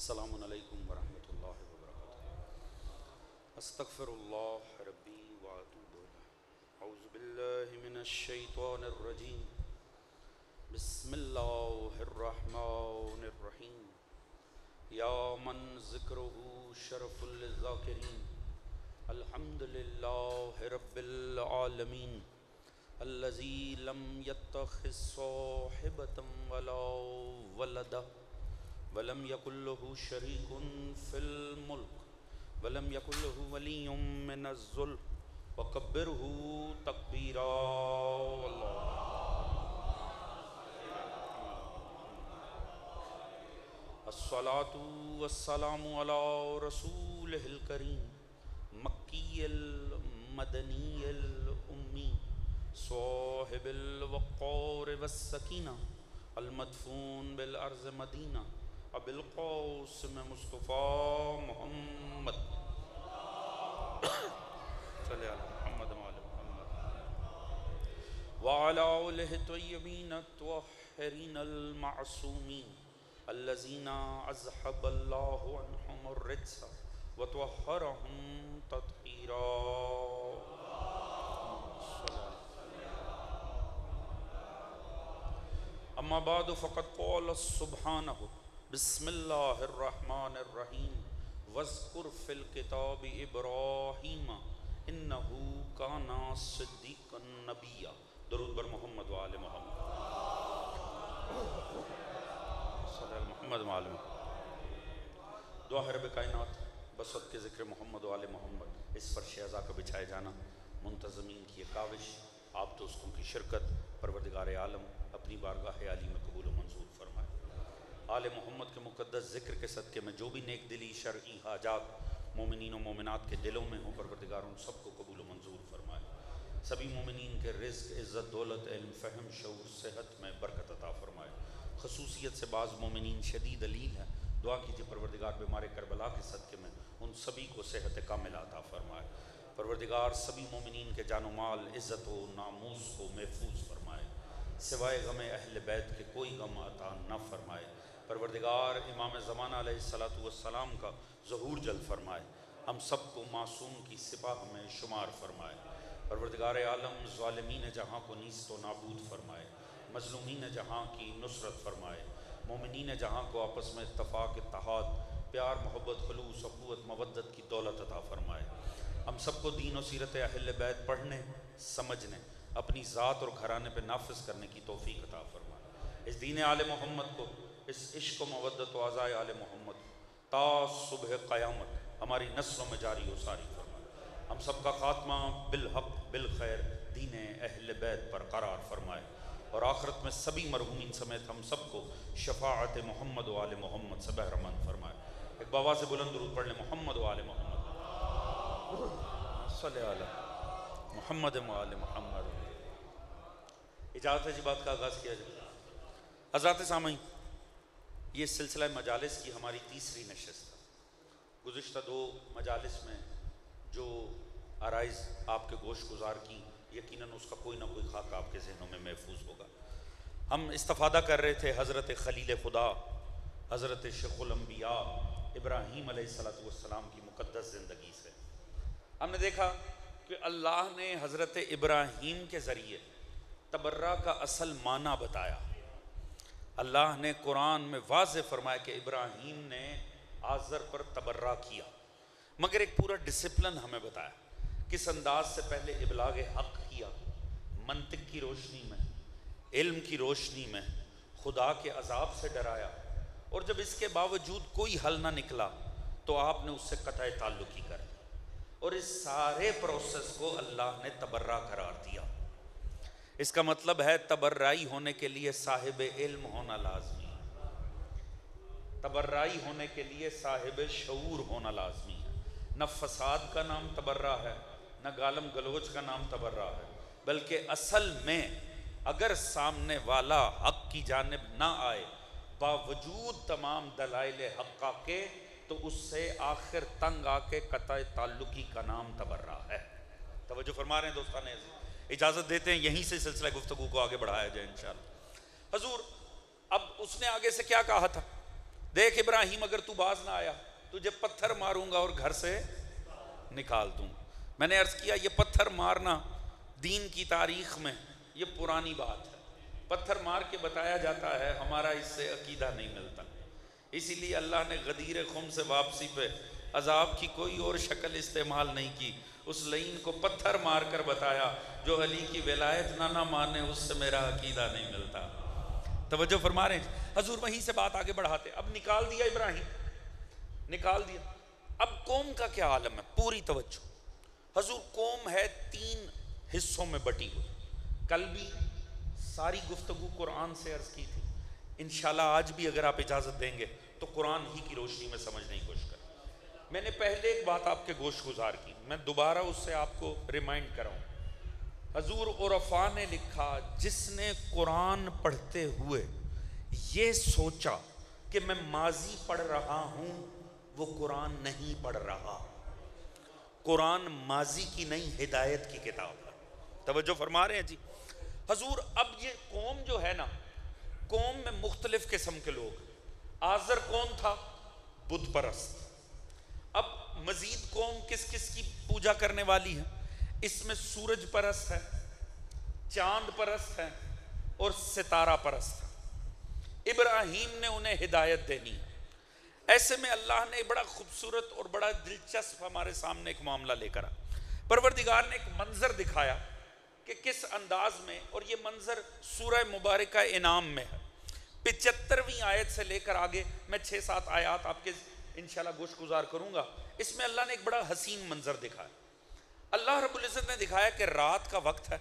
السلام علیکم ورحمۃ اللہ وبرکاتہ۔ استغفر اللہ ربی واتوب الیہ۔ اعوذ باللہ من الشیطان الرجیم۔ بسم اللہ الرحمن الرحیم۔ یا من ذکرہ شرف للذاکرین، الحمد للہ رب العالمین، الذی لم یتخذ صاحبۃ ولا ولدا ولم یکن لہ شریک فی الملک ولم یکن لہ ولی من الذل وکبرہ تکبیرا۔ الصلاۃ والسلام علی رسولہ الکریم، مکی المدنی الامی، صاحب الوقار والسکینہ، المدفون بالارض مدینہ، ابی القاسم مصطفیٰ محمد صلی علی محمد وعلی محمد وعلی آلہ الطیبین الطاہرین المعصومین الذین اذھب اللہ عنہم الرجس وطہرہم تطہیرا۔ اما بعد فقد قال سبحانہ بسم اللہ الرحمن الرحیم، واذکر فی الکتاب ابراہیم انہ کان صدیقا نبیا۔ درود بر محمد وآل محمد صلی اللہ محمد وآل محمد۔ دعا ہے رب کائنات بسط کے ذکر محمد وآل محمد، اس فرش ازا کا بچھائے جانا، منتظمین کی یہ کاوش، آپ دوستوں کی شرکت، پروردگار عالم اپنی بارگاہ عالی میں قبول و منظور فرمائے۔ آل محمد کے مقدس ذکر کے صدقے میں جو بھی نیک دلی شرعی حاجات مومنین و مومنات کے دلوں میں ہوں، پروردگار ان سب کو قبول و منظور فرمائے۔ سبھی مومنین کے رزق، عزت، دولت، علم، فہم، شعور، صحت میں برکت عطا فرمائے۔ خصوصیت سے بعض مومنین شدید علیل ہیں، دعا کیجئے پروردگار بیمار کربلا کے صدقے میں ان سبھی کو صحت کاملہ عطا فرمائے۔ پروردگار سبھی مومنین کے جان و مال، عزت و ناموس کو محفوظ فرمائے، سوائے غم اہل بیت کے کوئی غم عطا نہ فرمائے۔ پروردگار امام زمانہ علیہ السلام کا ظہور جلد فرمائے، ہم سب کو معصوم کی سپاہ میں شمار فرمائے۔ پروردگار عالم ظالمین جہاں کو نیست و نابود فرمائے، مظلومین جہاں کی نصرت فرمائے، مومنین جہاں کو آپس میں اتفاق، اتحاد، پیار، محبت، خلوص، اخوت، مودت کی دولت عطا فرمائے۔ ہم سب کو دین و سیرت اہل بیت پڑھنے، سمجھنے، اپنی ذات اور گھرانے پہ نافذ کرنے کی توفیق عطا فرمائے۔ اس دین آل محمد کو، اس عشق و مودت و عزائے آل محمد تا صبح قیامت ہماری نسلوں میں جاری و ساری فرمائے۔ ہم سب کا خاتمہ بالحق بالخیر دین اہل بیت پر قرار فرمائے، اور آخرت میں سبھی مرحومین سمیت ہم سب کو شفاعت محمد و آل محمد سے بہرمند فرمائے۔ ایک بابا سے بلند درود پڑھ لیں، محمد و آل محمد صلی علی محمد و آل محمد۔ اجازت ہے جی بات کا آغاز کیا جائے۔ حضرات سامعین، یہ سلسلہ مجالس کی ہماری تیسری نشست ہے۔ گزشتہ 2 مجالس میں جو آرائز آپ کے گوش گزار کی، یقیناً اس کا کوئی نہ کوئی خاکہ آپ کے ذہنوں میں محفوظ ہوگا۔ ہم استفادہ کر رہے تھے حضرت خلیل خدا، حضرت شیخ الانبیاء ابراہیم علیہ السلام کی مقدس زندگی سے۔ ہم نے دیکھا کہ اللہ نے حضرت ابراہیم کے ذریعے تبرہ کا اصل معنی بتایا۔ اللہ نے قرآن میں واضح فرمایا کہ ابراہیم نے آزر پر تبرہ کیا، مگر ایک پورا ڈسپلن ہمیں بتایا کس انداز سے پہلے ابلاغ حق کیا، منطق کی روشنی میں، علم کی روشنی میں، خدا کے عذاب سے ڈرایا، اور جب اس کے باوجود کوئی حل نہ نکلا تو آپ نے اس سے قطع تعلقی کر دی، اور اس سارے پروسیس کو اللہ نے تبرہ قرار دیا۔ اس کا مطلب ہے تبرعی ہونے کے لیے صاحب علم ہونا لازمی ہے، تبرعی ہونے کے لیے صاحب شعور ہونا لازمی ہے۔ نہ فساد کا نام تبرع ہے، نہ گالم گلوچ کا نام تبرع ہے، بلکہ اصل میں اگر سامنے والا حق کی جانب نہ آئے باوجود تمام دلائل حقہ کے، تو اس سے آخر تنگ آ کے قطع تعلقی کا نام تبرع ہے۔ توجہ فرما رہے ہیں دوستان عزیز؟ اجازت دیتے ہیں یہیں سے سلسلہ گفتگو کو آگے بڑھایا جائے انشاءاللہ۔ حضور اب اس نے آگے سے کیا کہا تھا؟ دیکھ ابراہیم اگر تو باز نہ آیا تجھے پتھر ماروں گا اور گھر سے نکال دوں. میں نے عرض کیا یہ پتھر مارنا دین کی تاریخ میں یہ پرانی بات ہے. پتھر مار کے بتایا جاتا ہے ہمارا اس سے عقیدہ نہیں ملتا. اسی لیے اللہ نے غدیر خم سے واپسی پہ عذاب کی کوئی اور شکل استعمال نہیں کی. اس لعین کو پتھر مار کر بتایا جو علی کی ولایت نہ مانے اس سے میرا عقیدہ نہیں ملتا. توجہ فرما رہے ہیں. حضور وہیں سے بات آگے بڑھاتے. اب نکال دیا ابراہیم, نکال دیا. اب قوم کا کیا عالم ہے؟ پوری توجہ. حضور قوم ہے 3 حصوں میں بٹی ہوئی. کل بھی ساری گفتگو قرآن سے عرض کی تھی. انشاءاللہ آج بھی اگر آپ اجازت دیں گے تو قرآن ہی کی روشنی میں سمجھنے کی کوشش کریں. میں نے پہلے ایک بات آپ کے گوش گزار کی, میں دوبارہ اس سے آپ کو ریمائنڈ کراؤں. حضور عرفاء نے لکھا جس نے قرآن پڑھتے ہوئے یہ سوچا کہ میں ماضی پڑھ رہا ہوں وہ قرآن نہیں پڑھ رہا. قرآن ماضی کی نہیں ہدایت کی کتاب ہے. توجہ فرما رہے ہیں جی. حضور اب یہ قوم جو ہے نا, قوم میں مختلف قسم کے لوگ. آزر کون تھا؟ بت پرست. اب مزید قوم کس کس کی پوجا کرنے والی ہے؟ اس میں سورج پرست ہے, چاند پرست ہے اور ستارہ پرست ہے. ابراہیم نے انہیں ہدایت دینی ہے. ایسے میں اللہ نے بڑا خوبصورت اور بڑا دلچسپ ہمارے سامنے ایک معاملہ لے کر پروردگار نے ایک منظر دکھایا کہ کس انداز میں, اور یہ منظر سورہ مبارکہ انعام میں ہے. 75ویں آیت سے لے کر آگے میں 6-7 آیات آپ کے انشاءاللہ گوش گزار کروں گا. اس میں اللہ نے ایک بڑا حسین منظر دکھایا. اللہ رب العزت نے دکھایا کہ رات کا وقت ہے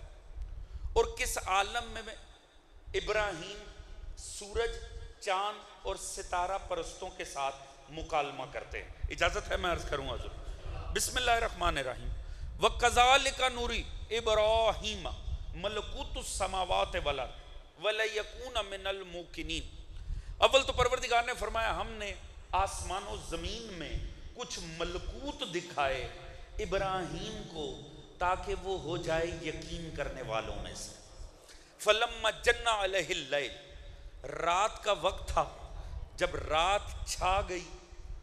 اور کس عالم میں ابراہیم سورج, چاند اور ستارہ پرستوں کے ساتھ مکالمہ کرتے ہیں. اجازت ہے میں عرض کروں حضور. بسم اللہ الرحمن الرحیم. وَكَذَلِكَ نُرِي إِبْرَاهِيمَ مَلَكُوتُ السَّمَاوَاتِ وَالْأَرْضِ وَلَيَكُونَ مِنَ الْمُوقِنِينَ. اول تو پروردگار نے فرمایا ہم نے آسمان و زمین میں کچھ ملکوت دکھائے ابراہیم کو تاکہ وہ ہو جائے یقین کرنے والوں میں سے. فَلَمَّا جَنَّ عَلَيْهِ اللَّيْلِ, رات کا وقت تھا, جب رات چھا گئی.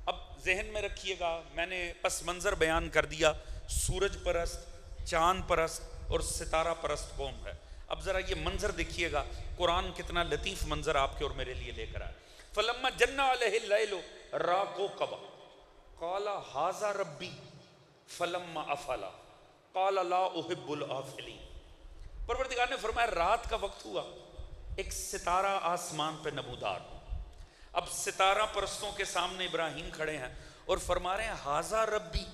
اب ذہن میں رکھیے گا میں نے پس منظر بیان کر دیا. سورج پرست, چاند پرست اور ستارہ پرست قوم ہے. اب ذرا یہ منظر دیکھیے گا, قرآن کتنا لطیف منظر آپ کے اور میرے لیے لے کر آئے. فَلَمَّا جَنَّ عَلَيْهِ اللَّيْلُ رَأَىٰ كَوْكَبًا قَالَ هَٰذَا رَبِّي فَلَمَّا أَفَلَ قَالَ لَا أُحِبُّ الْآفِلِينَ. پروردگار نے فرمایا رات کا وقت ہوا, ایک ستارہ آسمان پہ نمودار. اب ستارہ پرستوں کے سامنے ابراہیم کھڑے ہیں اور فرما رہے ہیں ہاذا ربی,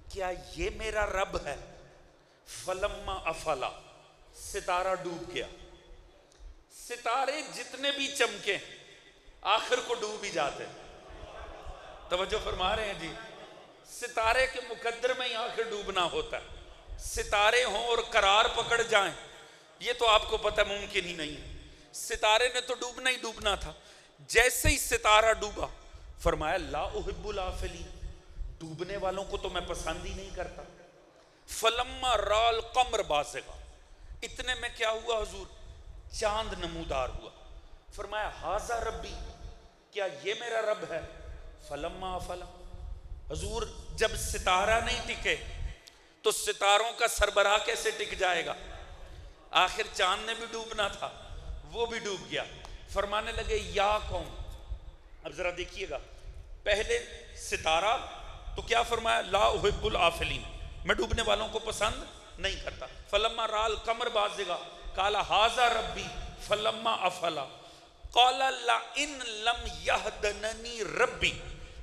کیا یہ میرا رب ہے؟ فلما افلا, ستارہ ڈوب گیا. ستارے جتنے بھی چمکے آخر کو ڈوب ہی جاتے. توجہ فرما رہے ہیں جی. ستارے کے مقدر میں ہی آخر ڈوبنا ہوتا ہے. ستارے ہوں اور قرار پکڑ جائیں یہ تو آپ کو پتہ ممکن ہی نہیں ہے. ستارے نے تو ڈوبنا ہی ڈوبنا تھا. جیسے ہی ستارہ ڈوبا فرمایا لا احب الافلین, ڈوبنے والوں کو تو میں پسند ہی نہیں کرتا. فلما را القمر بازغا, اتنے میں کیا ہوا حضور؟ چاند نمودار ہوا. فرمایا ہاذا ربی, کیا یہ میرا رب ہے؟ فلما افلا, حضور جب ستارہ نہیں ٹکے تو ستاروں کا سربراہ کیسے ٹک جائے گا؟ آخر چاند نے بھی ڈوبنا تھا, وہ بھی ڈوب گیا. فرمانے لگے یا قوم, اب ذرا دیکھیے گا, پہلے ستارہ تو کیا فرمایا لا احب الافلین, میں ڈوبنے والوں کو پسند نہیں کرتا. فلما را القمر بازغا قال ھذا ربی فلما افلا قال لئن لم یهدننی ربی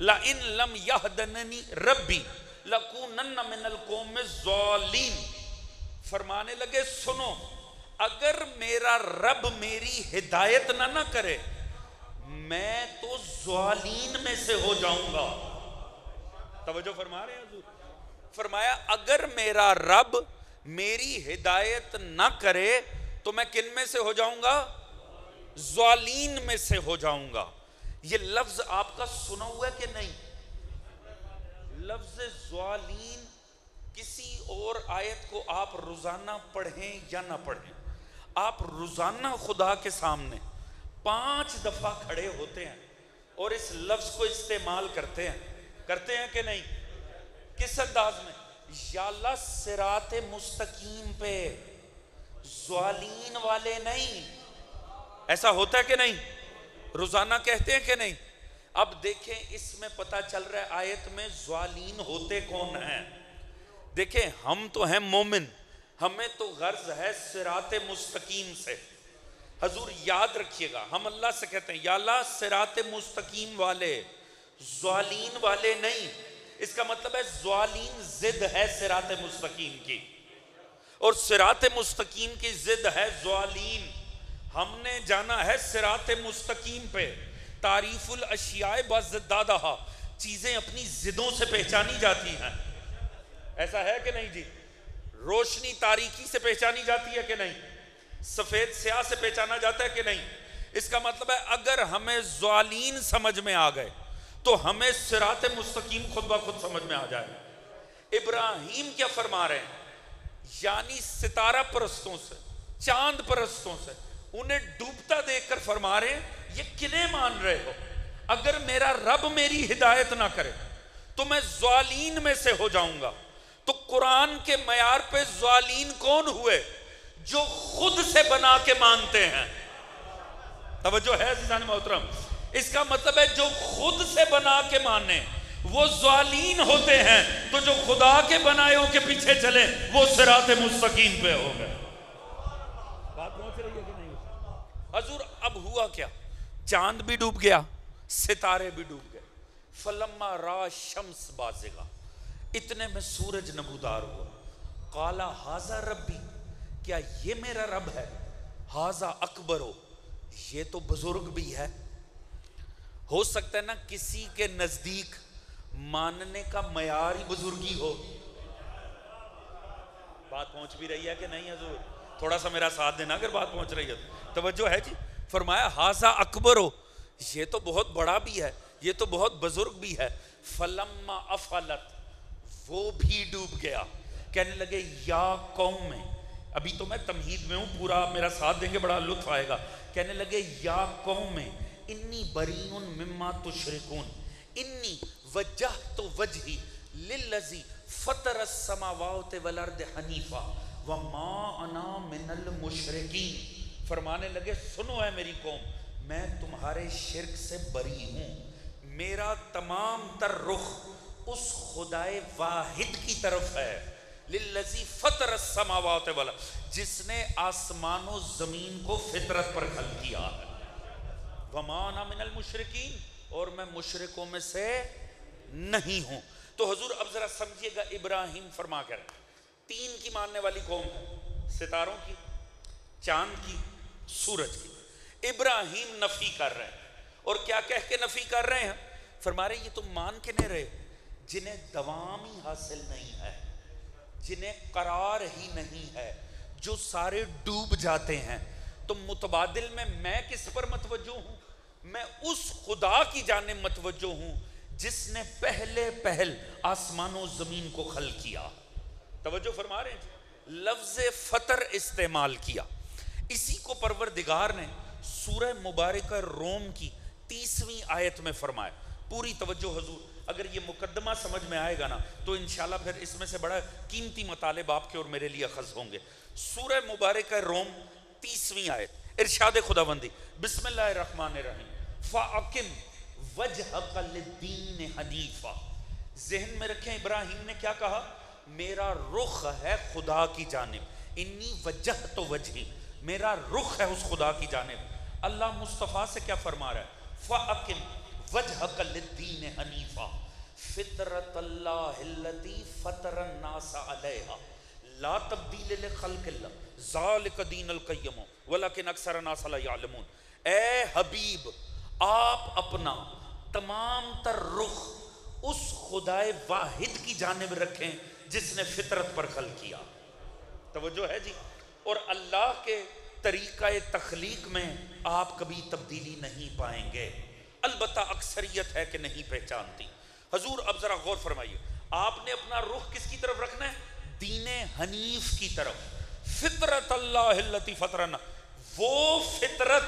لئن لم یهدننی ربی لکونن من القوم الضالین. فرمانے لگے سنو, اگر میرا رب میری ہدایت نہ کرے میں تو ضالین میں سے ہو جاؤں گا. توجہ فرما رہے ہیں حضور. فرمایا اگر میرا رب میری ہدایت نہ کرے تو میں کن میں سے ہو جاؤں گا؟ ضالین میں سے ہو جاؤں گا. یہ لفظ آپ کا سنا ہوا ہے کہ نہیں؟ لفظ ضالین کسی اور آیت کو آپ روزانہ پڑھیں یا نہ پڑھیں, آپ روزانہ خدا کے سامنے 5 دفعہ کھڑے ہوتے ہیں اور اس لفظ کو استعمال کرتے ہیں کہ نہیں؟ کس انداز میں؟ یا اللہ صراط مستقیم پہ، ضالین والے نہیں۔ ایسا ہوتا ہے کہ نہیں؟ روزانہ کہتے ہیں کہ نہیں؟ اب دیکھیں اس میں پتہ چل رہا ہے آیت میں ضالین ہوتے کون ہیں۔ دیکھیں ہم تو ہیں مومن، ہمیں تو غرض ہے صراط مستقیم سے۔ حضور یاد رکھیے گا، ہم اللہ سے کہتے ہیں یا اللہ صراط مستقیم والے، ضالین والے نہیں۔ اس کا مطلب ہے ضالین ضد ہے صراط مستقیم کی، اور صراط مستقیم کی ضد ہے ضالین۔ ہم نے جانا ہے صراط مستقیم پہ۔ تعریف الاشیاء بضدادہا، چیزیں اپنی ضدوں سے پہچانی جاتی ہیں۔ ایسا ہے کہ نہیں جی؟ روشنی تاریکی سے پہچانی جاتی ہے کہ نہیں؟ سفید سیاہ سے پہچانا جاتا ہے کہ نہیں؟ اس کا مطلب ہے اگر ہمیں ضالین سمجھ میں آ گئے تو ہمیں صراط مستقیم خود بخود سمجھ میں آ جائے۔ ابراہیم کیا فرما رہے ہیں؟ یعنی ستارہ پرستوں سے، چاند پرستوں سے، انہیں ڈوبتا دیکھ کر فرما رہے ہیں یہ کنہیں مان رہے ہو؟ اگر میرا رب میری ہدایت نہ کرے تو میں ضالین میں سے ہو جاؤں گا۔ تو قرآن کے معیار پہ ضالین کون ہوئے؟ جو خود سے بنا کے مانتے ہیں۔ توجہ ہے عزیزان محترم؟ اس کا مطلب ہے جو خود سے بنا کے مانے وہ ضالین ہوتے ہیں، تو جو خدا کے بنائےوں کے پیچھے چلے وہ صراط مستقیم پہ ہو گئے۔ بات پہنچ رہی ہے کہ نہیں؟ حضور اب ہوا کیا؟ چاند بھی ڈوب گیا، ستارے بھی ڈوب گئے۔ فلما را شمس بازغہ، اتنے میں سورج نمودار ہوا۔ قالا ھذا ربی، کیا یہ میرا رب ہے؟ ھذا اکبرو، یہ تو بزرگ بھی ہے۔ ہو سکتا ہے نا کسی کے نزدیک ماننے کا معیار ہی بزرگی ہو۔ بات پہنچ بھی رہی ہے کہ نہیں حضور؟ تھوڑا سا میرا ساتھ دینا اگر بات پہنچ رہی ہے۔ توجہ ہے جی؟ فرمایا ھذا اکبرو، یہ تو بہت بڑا بھی ہے، یہ تو بہت بزرگ بھی ہے۔ فلما افلت، وہ بھی ڈوب گیا۔ کہنے لگے یا قوم میں، ابھی تو میں تمہید میں ہوں، پورا میرا ساتھ دیں گے بڑا لطف آئے گا۔ کہنے لگے یا قوم میں انی بریء مما تشرکون انی وجہت وجہی للذی فطر السماوات والارض حنیفا وما انا من المشرکین۔ فرمانے لگے سنو ہے میری قوم، میں تمہارے شرک سے بری ہوں، میرا تمام تر رخ اس خدائے واحد کی طرف ہے، للذی فطر السماوات والارض، جس نے آسمان و زمین کو فطرت پر خلق کیا ہے۔ وما انا من المشرکین، اور میں مشرکوں میں سے نہیں ہوں۔ تو حضور اب ذرا سمجھیے گا، ابراہیم فرما کر تین کی ماننے والی قوم ہے، ستاروں کی، چاند کی، سورج کی۔ ابراہیم نفی کر رہے ہیں، اور کیا کہہ کے نفی کر رہے ہیں؟ فرما رہے ہیں یہ تم مان کے نہیں رہے جنہیں دوام ہی حاصل نہیں ہے، جنہیں قرار ہی نہیں ہے، جو سارے ڈوب جاتے ہیں۔ تو متبادل میں کس پر متوجہ ہوں؟ میں اس خدا کی جانب متوجہ ہوں جس نے پہل آسمان و زمین کو خلق کیا۔ توجہ فرما رہے ہیں؟ لفظ فطر استعمال کیا۔ اسی کو پروردگار نے سورہ مبارکہ روم کی 30ویں آیت میں فرمایا۔ پوری توجہ حضور، اگر یہ مقدمہ سمجھ میں آئے گا نا تو انشاءاللہ پھر اس میں سے بڑا قیمتی مطالب آپ کے اور میرے لیے اخذ ہوں گے۔ سورہ مبارکہ روم 30ویں آیت، ارشاد خداوندی، بسم اللہ الرحمن الرحیم، فَأَقِمْ وَجْهَكَ لِلدِّينِ حَنِيفًا۔ ذہن میں رکھیں ابراہیم نے کیا کہا؟ میرا رخ ہے خدا کی جانب، انی وجہت وجہی، میرا رخ ہے اس خدا کی جانب۔ اللہ مصطفیٰ سے کیا فرما رہا ہے؟ فَأَقِمْ وَجْهَكَ لِلدِّينِ حَنِيفًا فِطْرَةَ اللَّهِ الَّتِي فَطَرَ النَّاسَ عَلَيْهَا لا تبدیل لخلق اللہ ذالک دین القیم ولکن اکثر الناس لا یعلمون۔ اے حبیب، آپ اپنا تمام تر رخ اس خدائے واحد کی جانب رکھیں جس نے فطرت پر خلق کیا۔ توجہ ہے جی؟ اور اللہ کے طریقہ تخلیق میں آپ کبھی تبدیلی نہیں پائیں گے، البتہ اکثریت ہے کہ نہیں پہچانتی۔ حضور اب ذرا غور فرمائیے، آپ نے اپنا رخ کس کی طرف رکھنا ہے؟ دین حنیف کی طرف، فطرت اللہ التی فطرنا، وہ فطرت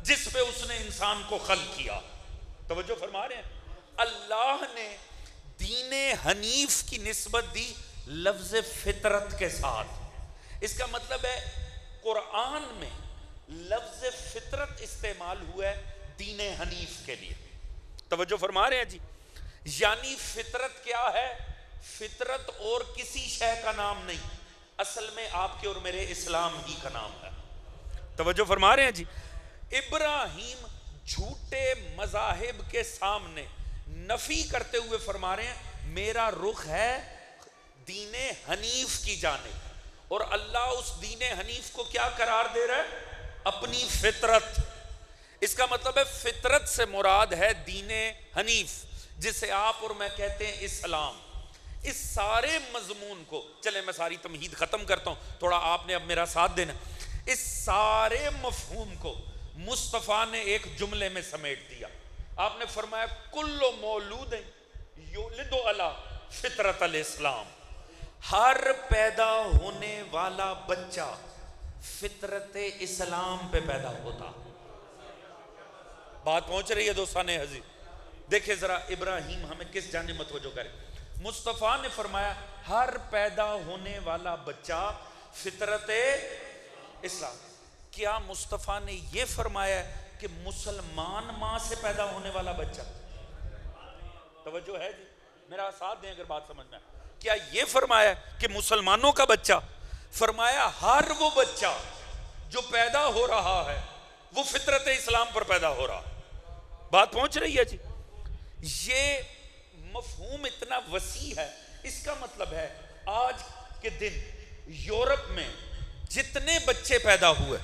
جس پہ اس نے انسان کو خلق کیا۔ توجہ فرما رہے ہیں؟ اللہ نے دین حنیف کی نسبت دی لفظ فطرت کے ساتھ۔ اس کا مطلب ہے قرآن میں لفظ فطرت استعمال ہوا ہے دین حنیف کے لیے۔ توجہ فرما رہے ہیں جی؟ یعنی فطرت کیا ہے؟ فطرت اور کسی شے کا نام نہیں، اصل میں آپ کے اور میرے اسلام ہی کا نام ہے۔ توجہ فرما رہے ہیں جی؟ ابراہیم جھوٹے مذاہب کے سامنے نفی کرتے ہوئے فرما رہے ہیں میرا رخ ہے دین حنیف کی جانب، اور اللہ اس دین حنیف کو کیا قرار دے رہا ہے؟ اپنی فطرت۔ اس کا مطلب ہے فطرت سے مراد ہے دین حنیف، جسے آپ اور میں کہتے ہیں اسلام۔ اس سارے مضمون کو، چلیں میں ساری تمہید ختم کرتا ہوں، تھوڑا آپ نے اب میرا ساتھ دینا۔ اس سارے مفہوم کو مصطفیٰ نے ایک جملے میں سمیٹ دیا۔ آپ نے فرمایا کل مولود یولد علی فطرت الاسلام، ہر پیدا ہونے والا بچہ فطرت اسلام پہ پیدا ہوتا۔ بات پہنچ رہی ہے دوستان عزیز؟ دیکھیں ذرا ابراہیم ہمیں کس جانب متوجہ کرے۔ مصطفیٰ نے فرمایا ہر پیدا ہونے والا بچہ فطرت اسلام۔ کیا مصطفیٰ نے یہ فرمایا کہ مسلمان ماں سے پیدا ہونے والا بچہ؟ توجہ ہے جی؟ میرا ساتھ دیں اگر بات سمجھ میں آئے۔ کیا یہ فرمایا کہ مسلمانوں کا بچہ؟ فرمایا ہر وہ بچہ جو پیدا ہو رہا ہے وہ فطرت اسلام پر پیدا ہو رہا۔ بات پہنچ رہی ہے جی؟ یہ مفہوم اتنا وسیع ہے۔ اس کا مطلب ہے آج کے دن یورپ میں جتنے بچے پیدا ہوئے،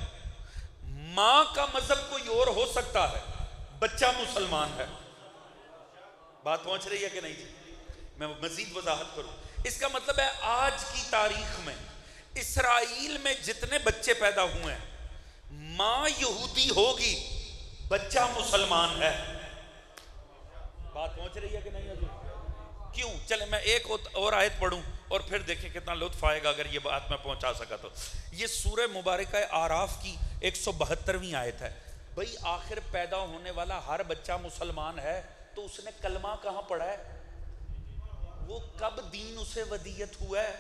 ماں کا مذہب کوئی اور ہو سکتا ہے، بچہ مسلمان ہے۔ بات پہنچ رہی ہے کہ نہیں جی؟ میں مزید وضاحت کروں۔ اس کا مطلب ہے آج کی تاریخ میں اسرائیل میں جتنے بچے پیدا ہوئے ہیں، ماں یہودی ہوگی، بچہ مسلمان ہے۔ بات پہنچ رہی ہے کہ نہیں ابھی؟ کیوں؟ چلے میں ایک اور آیت پڑھوں اور پھر دیکھیں کتنا لطف آئے گا اگر یہ بات میں پہنچا سکا تو۔ یہ سورہ مبارکہ اعراف کی 172ویں آیت ہے۔ بھئی آخر پیدا ہونے والا ہر بچہ مسلمان ہے تو اس نے کلمہ کہاں پڑھا ہے؟ وہ کب دین اسے ودیت ہوا ہے؟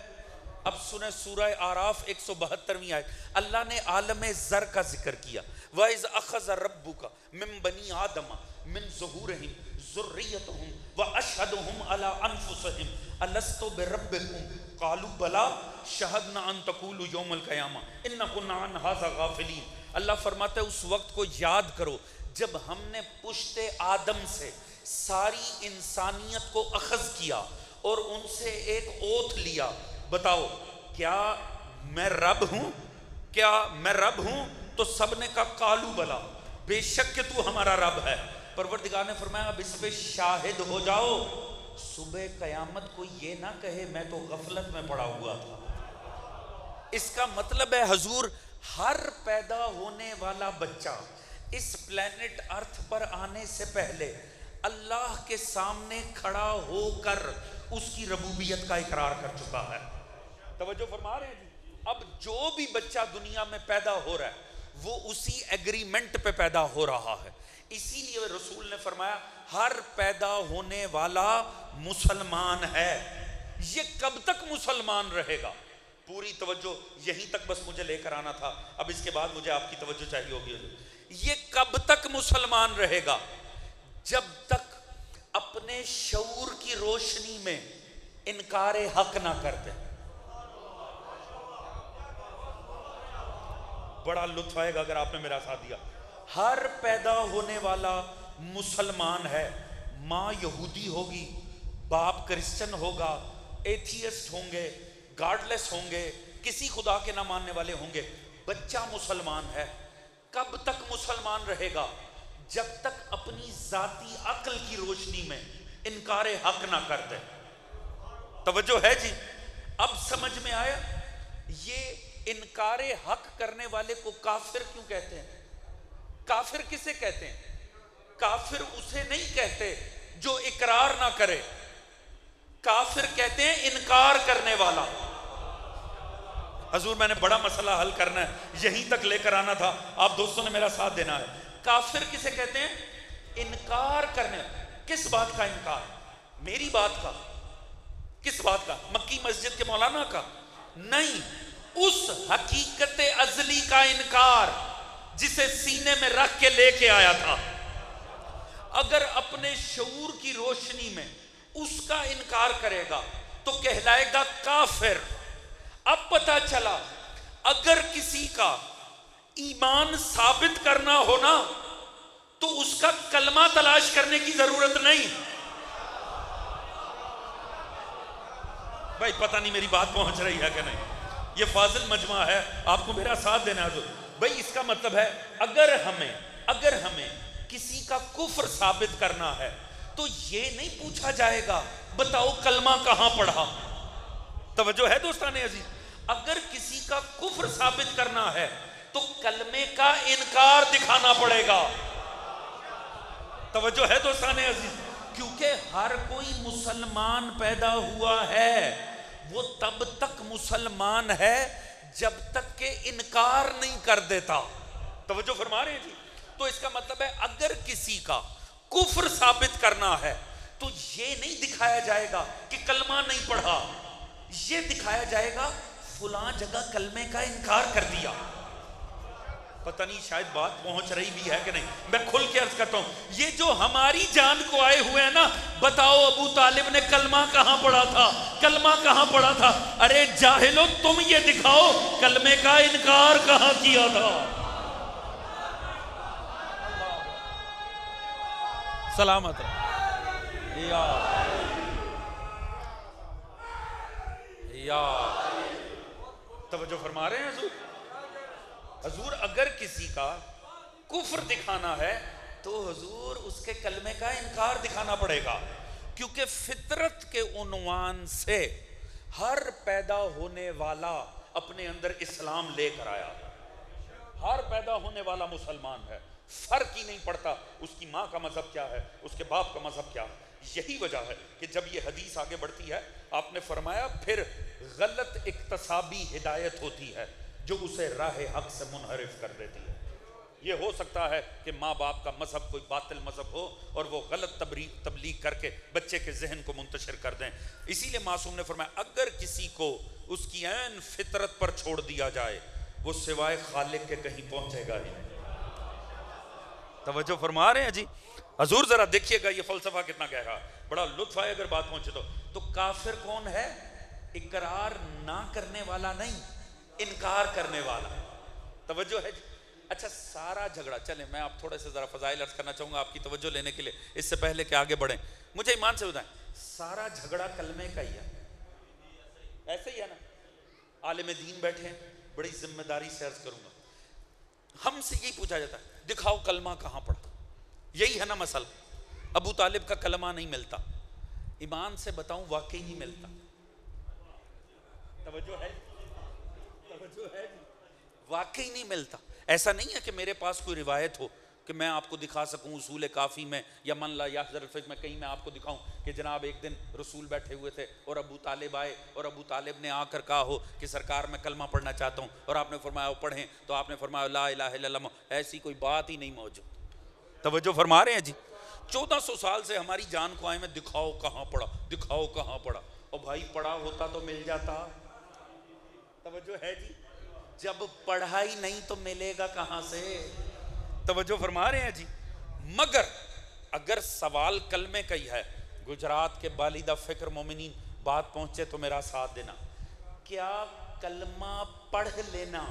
اب سنیں سورہ اعراف 172ویں آیت۔ اللہ نے عالم زر کا ذکر کیا۔ وَإِذْ أَخَذَ رَبُّكَ مِن بَنِي آدَمَ مِن ظُهُورِهِمْ ذُرِّيَّتَهُمْ وَأَشْهَدُهُمْ عَلَىٰ أَنفُسِهِمْ أَلَسْتُ بِرَبِّكُمْ قَالُوا بَلَىٰ شَهَدْنَا أَن تَقُولُوا يَوْمَ الْقِيَامَةِ إِنَّا كُنَّا عَنْ هَٰذَا غَافِلِينَ۔ اللہ فرماتے ہیں اس وقت کو یاد کرو جب ہم نے پشت آدم سے ساری انسانیت کو اخذ کیا اور ان سے ایک اوتھ لیا، بتاؤ کیا میں رب ہوں؟ کیا میں رب ہوں؟ تو سب نے کہا قالوا بلا، بے شک کہ تو ہمارا رب ہے۔ پروردگار نے فرمایا اب اس پہ شاہد ہو جاؤ، صبح قیامت کو یہ نہ کہے میں تو غفلت میں پڑا ہوا تھا۔ اس کا مطلب ہے حضور ہر پیدا ہونے والا بچہ اس پلینٹ ارتھ پر آنے سے پہلے اللہ کے سامنے کھڑا ہو کر اس کی ربوبیت کا اقرار کر چکا ہے۔ توجہ فرما رہے ہیں جی؟ اب جو بھی بچہ دنیا میں پیدا ہو رہا ہے وہ اسی ایگریمنٹ پہ پیدا ہو رہا ہے۔ اسی لیے رسول نے فرمایا ہر پیدا ہونے والا مسلمان ہے۔ یہ کب تک مسلمان رہے گا؟ پوری توجہ یہیں تک بس مجھے لے کر آنا تھا، اب اس کے بعد مجھے آپ کی توجہ چاہیے ہوگی۔ یہ کب تک مسلمان رہے گا؟ جب تک اپنے شعور کی روشنی میں انکار حق نہ کر دے۔ بڑا لطف آئے گا اگر آپ نے میرا ساتھ دیا۔ ہر پیدا ہونے والا مسلمان ہے، ماں یہودی ہوگی، باپ کرسچن ہوگا، ایتھیسٹ ہوں گے، گاڈ لیس ہوں گے، کسی خدا کے نہ ماننے والے ہوں گے، بچہ مسلمان ہے۔ کب تک مسلمان رہے گا؟ جب تک اپنی ذاتی عقل کی روشنی میں انکار حق نہ کر دے۔ توجہ ہے جی؟ اب سمجھ میں آیا یہ انکار حق کرنے والے کو کافر کیوں کہتے ہیں؟ کافر کسے کہتے ہیں؟ کافر اسے نہیں کہتے جو اقرار نہ کرے، کافر کہتے ہیں انکار کرنے والا۔ حضور میں نے بڑا مسئلہ حل کرنا ہے، یہیں تک لے کر آنا تھا، آپ دوستوں نے میرا ساتھ دینا ہے۔ کافر کسے کہتے ہیں؟ انکار کرنے. کس بات کا انکار؟ میری بات کا. کس بات کا؟ مکی مسجد کے مولانا کا نہیں، اس حقیقت ازلی کا انکار جسے سینے میں رکھ کے لے کے آیا تھا. اگر اپنے شعور کی روشنی میں اس کا انکار کرے گا تو کہلائے گا کافر. اب پتہ چلا اگر کسی کا ایمان ثابت کرنا ہونا تو اس کا کلمہ تلاش کرنے کی ضرورت نہیں. بھائی پتہ نہیں میری بات پہنچ رہی ہے کہ نہیں. یہ فاضل مجمع ہے، آپ کو میرا ساتھ دینا ہے. بھائی اس کا مطلب ہے اگر ہمیں کسی کا کفر ثابت کرنا ہے تو یہ نہیں پوچھا جائے گا بتاؤ کلمہ کہاں پڑھا. توجہ ہے دوستان عزیز؟ اگر کسی کا کفر ثابت کرنا ہے تو کلمے کا انکار دکھانا پڑے گا. توجہ ہے دوستان عزیز؟ کیونکہ ہر کوئی مسلمان پیدا ہوا ہے، وہ تب تک مسلمان ہے جب تک کہ انکار نہیں کر دیتا. توجہ فرما رہے ہیں جی؟ تو اس کا مطلب ہے اگر کسی کا کفر ثابت کرنا ہے تو یہ نہیں دکھایا جائے گا کہ کلمہ نہیں پڑھا، یہ دکھایا جائے گا فلاں جگہ کلمے کا انکار کر دیا. پتہ نہیں شاید بات پہنچ رہی بھی ہے کہ نہیں. میں کھل کے عرض کرتا ہوں، یہ جو ہماری جان کو آئے ہوئے ہیں نا، بتاؤ ابو طالب نے کلمہ کہاں پڑھا تھا، کلمہ کہاں پڑھا تھا. ارے جاہلو تم یہ دکھاؤ کلمے کا انکار کہاں کیا تھا. سلامت یا توجہ فرما رہے ہیں حضور؟ حضور اگر کسی کا کفر دکھانا ہے تو حضور اس کے کلمے کا انکار دکھانا پڑے گا، کیونکہ فطرت کے عنوان سے ہر پیدا ہونے والا اپنے اندر اسلام لے کر آیا. ہر پیدا ہونے والا مسلمان ہے، فرق ہی نہیں پڑتا اس کی ماں کا مذہب کیا ہے، اس کے باپ کا مذہب کیا ہے. یہی وجہ ہے کہ جب یہ حدیث آگے بڑھتی ہے آپ نے فرمایا پھر غلط اکتسابی ہدایت ہوتی ہے جو اسے راہ حق سے منحرف کر دیتی ہے. یہ ہو سکتا ہے کہ ماں باپ کا مذہب کوئی باطل مذہب ہو اور وہ غلط تبلیغ کر کے بچے کے ذہن کو منتشر کر دیں. اسی لیے معصوم نے فرمایا اگر کسی کو اس کی عین فطرت پر چھوڑ دیا جائے وہ سوائے خالق کے کہیں پہنچے گا ہی نہیں. توجہ فرما رہے ہیں جی؟ حضور ذرا دیکھیے گا یہ فلسفہ کتنا گہرا، بڑا لطف آئے اگر بات پہنچے تو کافر کون ہے؟ اقرار نہ کرنے والا نہیں، انکار کرنے والا. توجہ ہے جی؟ اچھا سارا جھگڑا، چلیں میں آپ تھوڑے سے ذرا فضائل عرض کرنا چاہوں گا آپ کی توجہ لینے کے لیے، اس سے پہلے کہ آگے بڑھیں. مجھے ایمان سے بتائیں سارا جھگڑا کلمے کا ہی ہے؟ ایسے ہی ہے نا؟ عالم دین بیٹھے ہیں، بڑی ذمہ داری سے عرض کروں گا، ہم سے یہی پوچھا جاتا ہے دکھاؤ کلمہ کہاں پڑھا. یہی ہے نا مسئلہ. ابو طالب کا کلمہ نہیں ملتا، ایمان سے بتاؤں واقعی نہیں ملتا. توجہ ہے؟ توجہ ہے؟ واقعی نہیں ملتا. ایسا نہیں ہے کہ میرے پاس کوئی روایت ہو کہ میں آپ کو دکھا سکوں اصول کافی میں یا من لا یحضر الفقہ میں کہیں میں آپ کو دکھاؤں کہ جناب ایک دن رسول بیٹھے ہوئے تھے اور ابو طالب آئے اور ابو طالب نے آ کر کہا ہو کہ سرکار میں کلمہ پڑھنا چاہتا ہوں اور آپ نے فرمایا وہ پڑھیں تو آپ نے فرمایا لا الہ الا اللہ. ایسی کوئی بات ہی نہیں موجود. توجہ فرما رہے ہیں جی؟ 1400 سال سے ہماری جان کو آئے میں دکھاؤ کہاں پڑھا، دکھاؤ کہاں پڑھا. اور بھائی پڑھا ہوتا تو مل جاتا. توجہ ہے جی؟ جب پڑھائی نہیں تو ملے گا کہاں سے؟ توجہ فرما رہے ہیں جی؟ مگر اگر سوال کلمے کا ہی ہے، گجرات کے بالیدہ فکر مومنین بات پہنچے تو میرا ساتھ دینا، کیا کلمہ پڑھ لینا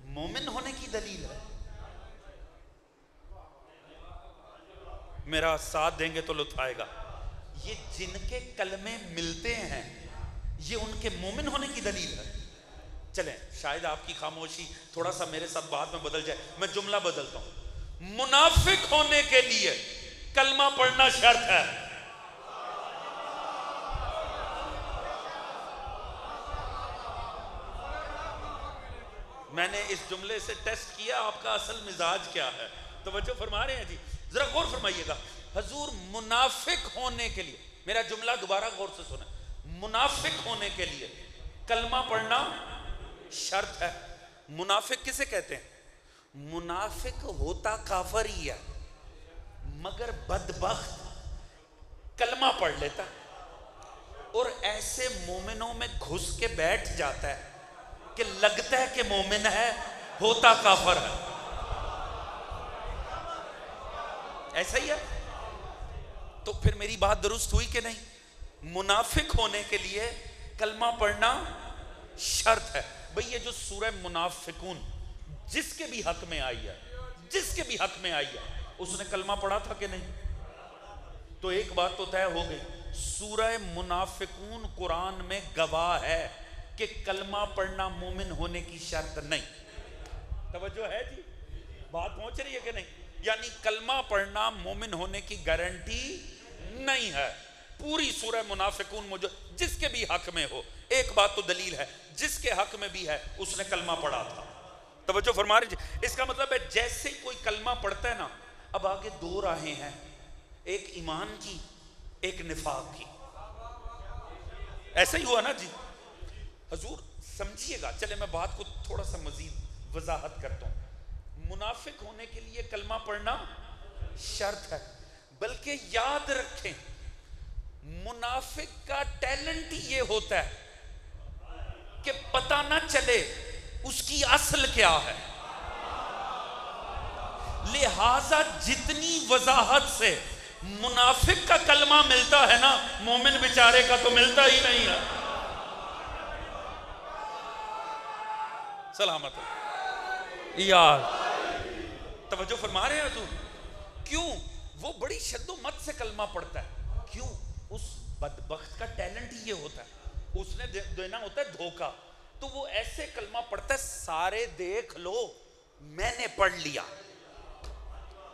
مومن ہونے کی دلیل ہے؟ میرا ساتھ دیں گے تو لطف آئے گا. یہ جن کے کلمے ملتے ہیں یہ ان کے مومن ہونے کی دلیل ہے. چلیں شاید آپ کی خاموشی تھوڑا سا میرے ساتھ بات میں بدل جائے، میں جملہ بدلتا ہوں. منافق ہونے کے لیے کلمہ پڑھنا شرط ہے. میں نے اس جملے سے ٹیسٹ کیا آپ کا اصل مزاج کیا ہے. توجہ فرما رہے ہیں جی؟ ذرا غور فرمائیے گا. حضور منافق ہونے کے لیے، میرا جملہ دوبارہ غور سے سنیں، منافق ہونے کے لیے کلمہ پڑھنا شرط ہے. منافق کسے کہتے ہیں؟ منافق ہوتا کافر ہی ہے، مگر بدبخت کلمہ پڑھ لیتا اور ایسے مومنوں میں گھس کے بیٹھ جاتا ہے کہ لگتا ہے کہ مومن ہے، ہوتا کافر ہے. ایسا ہی ہے. تو پھر میری بات درست ہوئی کہ نہیں؟ منافق ہونے کے لیے کلمہ پڑھنا شرط ہے. بھئی یہ جو سورہ منافقون جس کے بھی حق میں آئی ہے، جس کے بھی حق میں آئی ہے، اس نے کلمہ پڑھا تھا کہ نہیں؟ تو ایک بات تو طے ہو گئی، سورہ منافقون قرآن میں گواہ ہے کہ کلمہ پڑھنا مومن ہونے کی شرط نہیں. توجہ ہے جی؟ بات پہنچ رہی ہے کہ نہیں؟ یعنی کلمہ پڑھنا مومن ہونے کی گارنٹی نہیں ہے. پوری سورہ منافقون جس کے بھی حق میں ہو، ایک بات تو دلیل ہے، جس کے حق میں بھی ہے اس نے کلمہ پڑھا تھا. توجہ فرما رہی جی؟ اس کا مطلب ہے جیسے ہی کوئی کلمہ پڑھتا ہے نا، اب آگے دو راہیں ہیں، ایک ایمان کی، ایک نفاق کی. ایسا ہی ہوا نا جی؟ حضور سمجھیے گا، چلے میں بات کو تھوڑا سا مزید وضاحت کرتا ہوں. منافق ہونے کے لیے کلمہ پڑھنا شرط ہے، بلکہ یاد رکھیں منافق کا ٹیلنٹ ہی یہ ہوتا ہے کہ پتہ نہ چلے اس کی اصل کیا ہے. لہذا جتنی وضاحت سے منافق کا کلمہ ملتا ہے نا، مومن بیچارے کا تو ملتا ہی نہیں ہے. سلامت یار توجہ فرما رہے ہیں حضور؟ کیوں؟ وہ بڑی شد و مت سے کلمہ پڑھتا ہے. کیوں؟ اس بدبخت کا ٹیلنٹ ہی یہ ہوتا ہے، اس نے دینا ہوتا ہے دھوکہ. تو وہ ایسے کلمہ پڑھتا ہے، سارے دیکھ لو میں نے پڑھ لیا.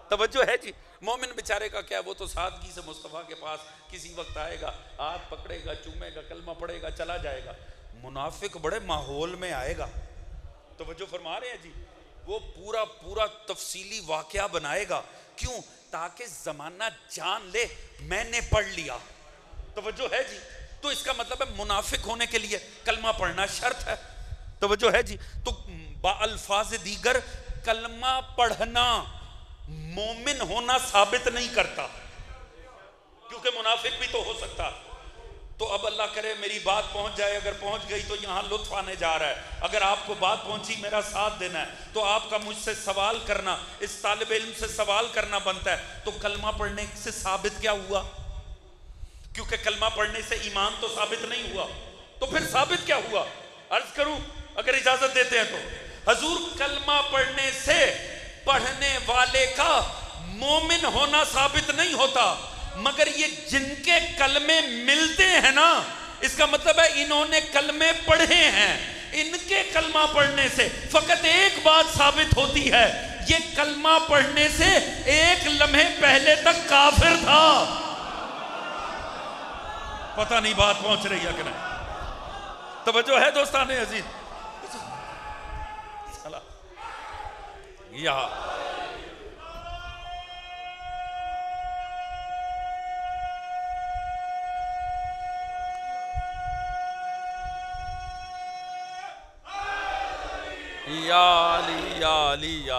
توجہ ہے جی؟ مومن بیچارے کا کیا، وہ تو سادگی سے مصطفیٰ کے پاس کسی وقت آئے گا، ہاتھ پکڑے گا، چومے گا، کلمہ پڑھے گا، چلا جائے گا. منافق بڑے ماحول میں آئے گا. توجہ فرما رہے ہیں جی؟ وہ پورا تفصیلی واقعہ بنائے گا. کیوں؟ تاکہ زمانہ جان لے میں نے پڑھ لیا. توجہ ہے جی؟ تو اس کا مطلب ہے منافق ہونے کے لیے کلمہ پڑھنا شرط ہے. توجہ ہے جی؟ تو با الفاظ دیگر کلمہ پڑھنا مومن ہونا ثابت نہیں کرتا، کیونکہ منافق بھی تو ہو سکتا. تو اب اللہ کرے میری بات پہنچ جائے، اگر پہنچ گئی تو یہاں لطف آنے جا رہا ہے. اگر آپ کو بات پہنچی، میرا ساتھ دینا ہے، تو آپ کا مجھ سے سوال کرنا، اس طالب علم سے سوال کرنا بنتا ہے. تو کلمہ پڑھنے سے ثابت کیا ہوا؟ کیونکہ کلمہ پڑھنے سے ایمان تو ثابت نہیں ہوا، تو پھر ثابت کیا ہوا؟ عرض کروں اگر اجازت دیتے ہیں تو. حضور کلمہ پڑھنے سے پڑھنے والے کا مومن ہونا ثابت نہیں ہوتا، مگر یہ جن کے کلمے ملتے ہیں نا، اس کا مطلب ہے انہوں نے کلمے پڑھے ہیں. ان کے کلمہ پڑھنے سے فقط ایک بات ثابت ہوتی ہے، یہ کلمہ پڑھنے سے ایک لمحے پہلے تک کافر تھا. پتہ نہیں بات پہنچ رہی ہے کہ نہیں؟ توجہ ہے دوستان عزیز؟ یا علی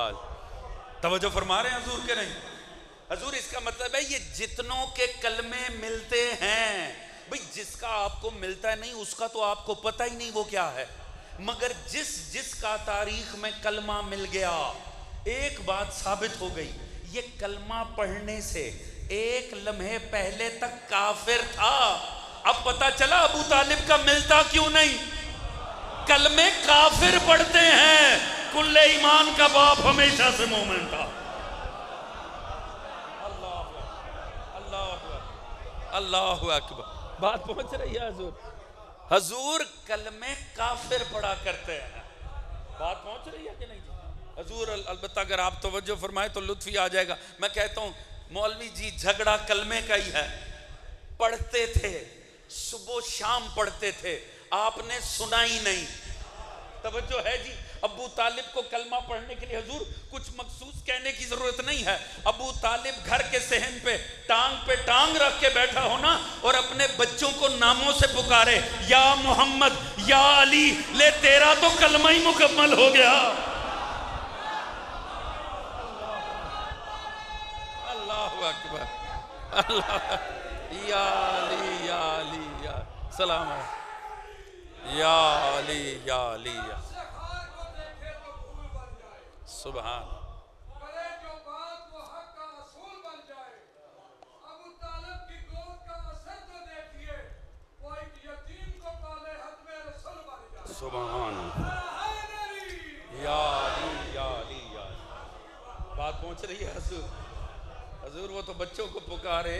توجہ فرما رہے ہیں حضور کے نہیں؟ حضور اس کا مطلب ہے یہ جتنوں کے کلمے ملتے ہیں، بھئی جس کا آپ کو ملتا ہے نہیں اس کا تو آپ کو پتہ ہی نہیں وہ کیا ہے، مگر جس کا تاریخ میں کلمہ مل گیا، ایک بات ثابت ہو گئی، یہ کلمہ پڑھنے سے ایک لمحے پہلے تک کافر تھا. اب پتہ چلا ابو طالب کا ملتا کیوں نہیں؟ کلمے کافر پڑھتے ہیں، کل ایمان کا باپ ہمیشہ سے مومن تھا. اللہ اکبر. بات پہنچ رہی ہے حضور؟ حضور کلمے کافر پڑھا کرتے ہیں. بات پہنچ رہی ہے کہ نہیں؟ حضور البتہ اگر آپ توجہ فرمائیں تو لطف ہی آ جائے گا. میں کہتا ہوں مولوی جی جھگڑا کلمے کا ہی ہے. پڑھتے تھے، صبح شام پڑھتے تھے، آپ نے سنا ہی نہیں. توجہ ہے جی؟ ابو طالب کو کلمہ پڑھنے کے لیے حضور کچھ مخصوص کہنے کی ضرورت نہیں ہے. ابو طالب گھر کے صحن پہ ٹانگ رکھ کے بیٹھا ہونا اور اپنے بچوں کو ناموں سے پکارے، یا محمد، یا علی، لے تیرا تو کلمہ ہی مکمل ہو گیا. اللہ اکبر اللہ یا علی یا علی یا سلام یا علی یا علی یا سبحان سبحان یا علی یا علی یا بات پہنچ رہی ہے حضور حضور وہ تو بچوں کو پکارے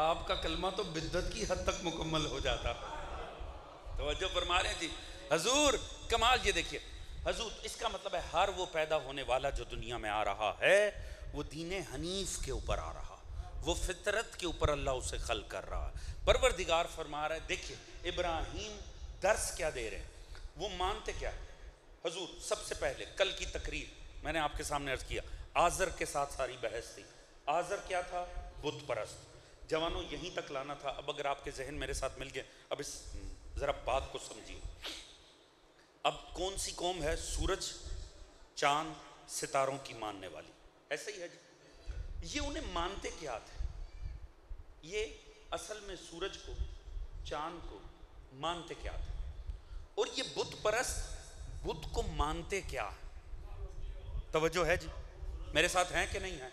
آپ کا کلمہ تو بدعت کی حد تک مکمل ہو جاتا توجہ فرما رہے ہیں جی حضور کمال یہ دیکھیے حضور اس کا مطلب ہے ہر وہ پیدا ہونے والا جو دنیا میں آ رہا ہے وہ دین حنیف کے اوپر آ رہا وہ فطرت کے اوپر اللہ اسے خلق کر رہا ہے پروردگار فرما رہا ہے دیکھیے ابراہیم درس کیا دے رہے ہیں وہ مانتے کیا حضور سب سے پہلے کل کی تقریر میں نے آپ کے سامنے عرض کیا آزر کے ساتھ ساری بحث تھی آزر کیا تھا بت پرست جوانوں یہیں تک لانا تھا اب اگر آپ کے ذہن میرے ساتھ مل گئے اب اس ذرا بات کو سمجھیے اب کون سی قوم ہے سورج چاند ستاروں کی ماننے والی ایسے ہی ہے جی یہ انہیں مانتے کیا تھے یہ اصل میں سورج کو چاند کو مانتے کیا تھے اور یہ بت پرست بت کو مانتے کیا توجہ ہے جی میرے ساتھ ہیں کہ نہیں ہیں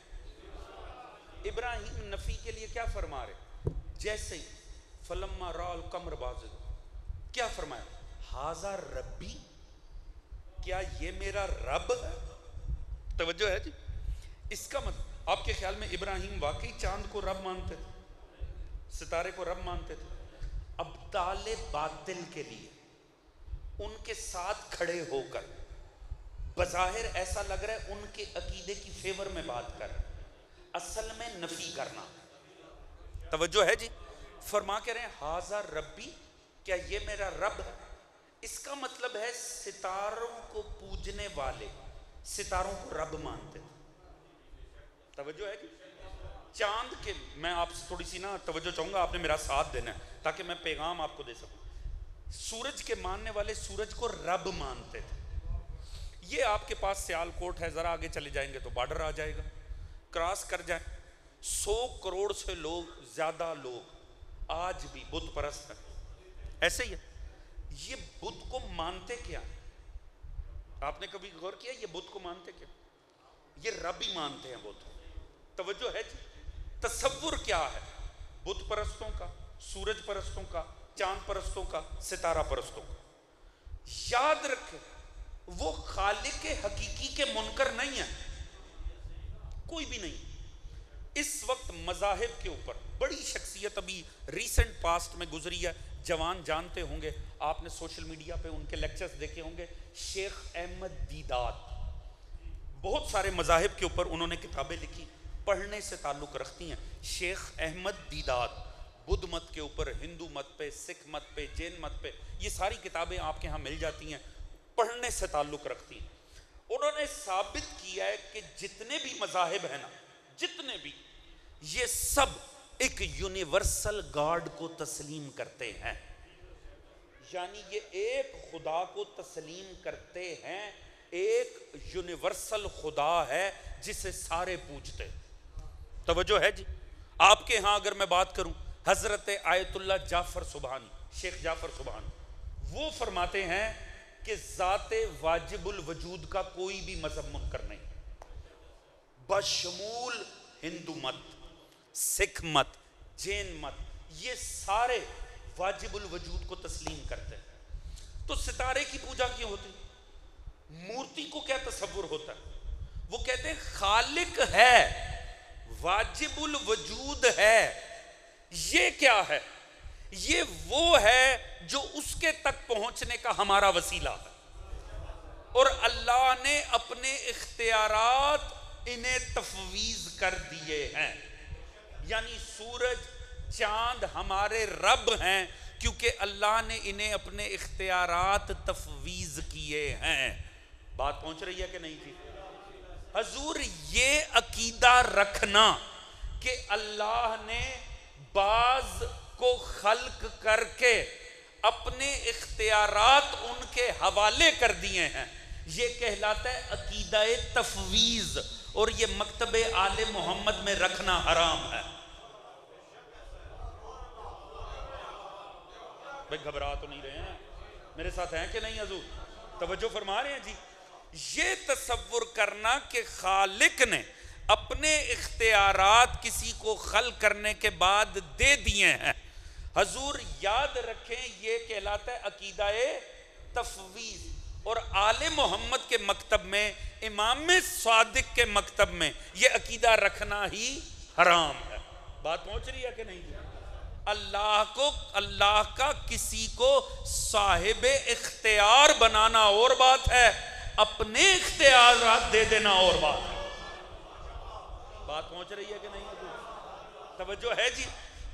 ابراہیم نفی کے لیے کیا فرما رہے جیسے ہی فلما را القمر بازغ کیا فرمایا ھذا ربی کیا یہ میرا رب ہے توجہ ہے جی اس کا مطلب آپ کے خیال میں ابراہیم واقعی چاند کو رب مانتے تھے ستارے کو رب مانتے تھے ابطال باطل کے لیے ان کے ساتھ کھڑے ہو کر بظاہر ایسا لگ رہا ہے ان کے عقیدے کی فیور میں بات کر اصل میں نفی کرنا توجہ ہے جی فرما کے رہے ہیں ھذا ربی کیا یہ میرا رب ہے اس کا مطلب ہے ستاروں کو پوجنے والے ستاروں کو رب مانتے توجہ ہے جی چاند کے میں آپ سے تھوڑی سی نا توجہ چاہوں گا آپ نے میرا ساتھ دینا ہے تاکہ میں پیغام آپ کو دے سکوں سورج کے ماننے والے سورج کو رب مانتے تھے یہ آپ کے پاس سیال کوٹ ہے ذرا آگے چلے جائیں گے تو بارڈر آ جائے گا کراس کر جائیں 100 کروڑ سے زیادہ لوگ آج بھی بت پرست ہیں ایسے ہی ہے یہ بت کو مانتے کیا آپ نے کبھی غور کیا یہ بت کو مانتے کیا یہ رب ہی مانتے ہیں بت توجہ ہے جی تصور کیا ہے بت پرستوں کا سورج پرستوں کا چاند پرستوں کا ستارہ پرستوں کا یاد رکھیں وہ خالق حقیقی کے منکر نہیں ہیں کوئی بھی نہیں اس وقت مذاہب کے اوپر بڑی شخصیت ابھی ریسنٹ پاسٹ میں گزری ہے جوان جانتے ہوں گے آپ نے سوشل میڈیا پہ ان کے لیکچرز دیکھے ہوں گے شیخ احمد دیدات بہت سارے مذاہب کے اوپر انہوں نے کتابیں لکھی پڑھنے سے تعلق رکھتی ہیں شیخ احمد دیدات بدھ مت کے اوپر ہندو مت پہ سکھ مت پہ جین مت پہ یہ ساری کتابیں آپ کے ہاں مل جاتی ہیں پڑھنے سے تعلق رکھتی ہیں انہوں نے ثابت کیا ہے کہ جتنے بھی مذاہب ہیں نا جتنے بھی یہ سب ایک یونیورسل گاڈ کو تسلیم کرتے ہیں یعنی یہ ایک خدا کو تسلیم کرتے ہیں ایک یونیورسل خدا ہے جسے سارے پوجتے توجہ ہے جی آپ کے ہاں اگر میں بات کروں حضرت آیت اللہ جعفر سبحانی شیخ جعفر سبحانی وہ فرماتے ہیں کہ ذات واجب الوجود کا کوئی بھی مذہب منکر نہیں بشمول ہندو مت سکھ مت جین مت یہ سارے واجب الوجود کو تسلیم کرتے ہیں تو ستارے کی پوجا کیوں ہوتی مورتی کو کیا تصور ہوتا ہے وہ کہتے ہیں خالق ہے واجب الوجود ہے یہ کیا ہے یہ وہ ہے جو اس کے تک پہنچنے کا ہمارا وسیلہ ہے اور اللہ نے اپنے اختیارات انہیں تفویض کر دیے ہیں یعنی سورج چاند ہمارے رب ہیں کیونکہ اللہ نے انہیں اپنے اختیارات تفویض کیے ہیں بات پہنچ رہی ہے کہ نہیں تھی حضور یہ عقیدہ رکھنا کہ اللہ نے بعض کو خلق کر کے اپنے اختیارات ان کے حوالے کر دیے ہیں یہ کہلاتا ہے عقیدہ تفویض اور یہ مکتب آل محمد میں رکھنا حرام ہے۔ بھئی گھبرا تو نہیں رہے ہیں، میرے ساتھ ہیں کہ نہیں حضور؟ توجہ فرما رہے ہیں جی؟ یہ تصور کرنا کہ خالق نے اپنے اختیارات کسی کو خلق کرنے کے بعد دے دیے ہیں، حضور یاد رکھیں یہ کہلاتا ہے عقیدہ تفویض۔ اور آل محمد کے مکتب میں، امام صادق کے مکتب میں یہ عقیدہ رکھنا ہی حرام ہے۔ بات پہنچ رہی ہے کہ نہیں؟ اللہ کا کسی کو صاحب اختیار بنانا اور بات ہے، اپنے اختیارات دے دینا اور بات ہے۔ بات پہنچ رہی ہے کہ نہیں؟ توجہ ہے جی؟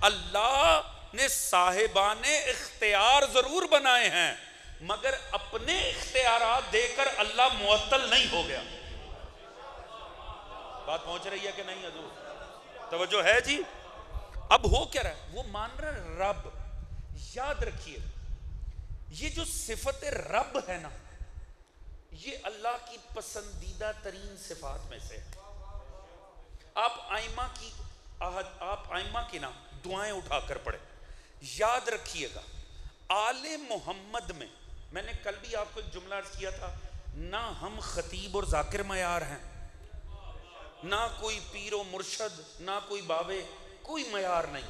اللہ نے صاحبان اختیار ضرور بنائے ہیں، مگر اپنے اختیارات دے کر اللہ معطل نہیں ہو گیا۔ بات پہنچ رہی ہے کہ نہیں حضور؟ توجہ ہے جی؟ اب ہو کیا رہا ہے؟ وہ مان رہا ہے رب۔ یاد رکھیے یہ جو صفت رب ہے نا، یہ اللہ کی پسندیدہ ترین صفات میں سے ہے۔ آپ آئمہ کی نا دعائیں اٹھا کر پڑھیں، یاد رکھیے گا آل محمد میں نے کل بھی آپ کو ایک جملہ عرض کیا تھا، نہ ہم خطیب اور ذاکر معیار ہیں، نہ کوئی پیر و مرشد، نہ کوئی بابے، کوئی معیار نہیں۔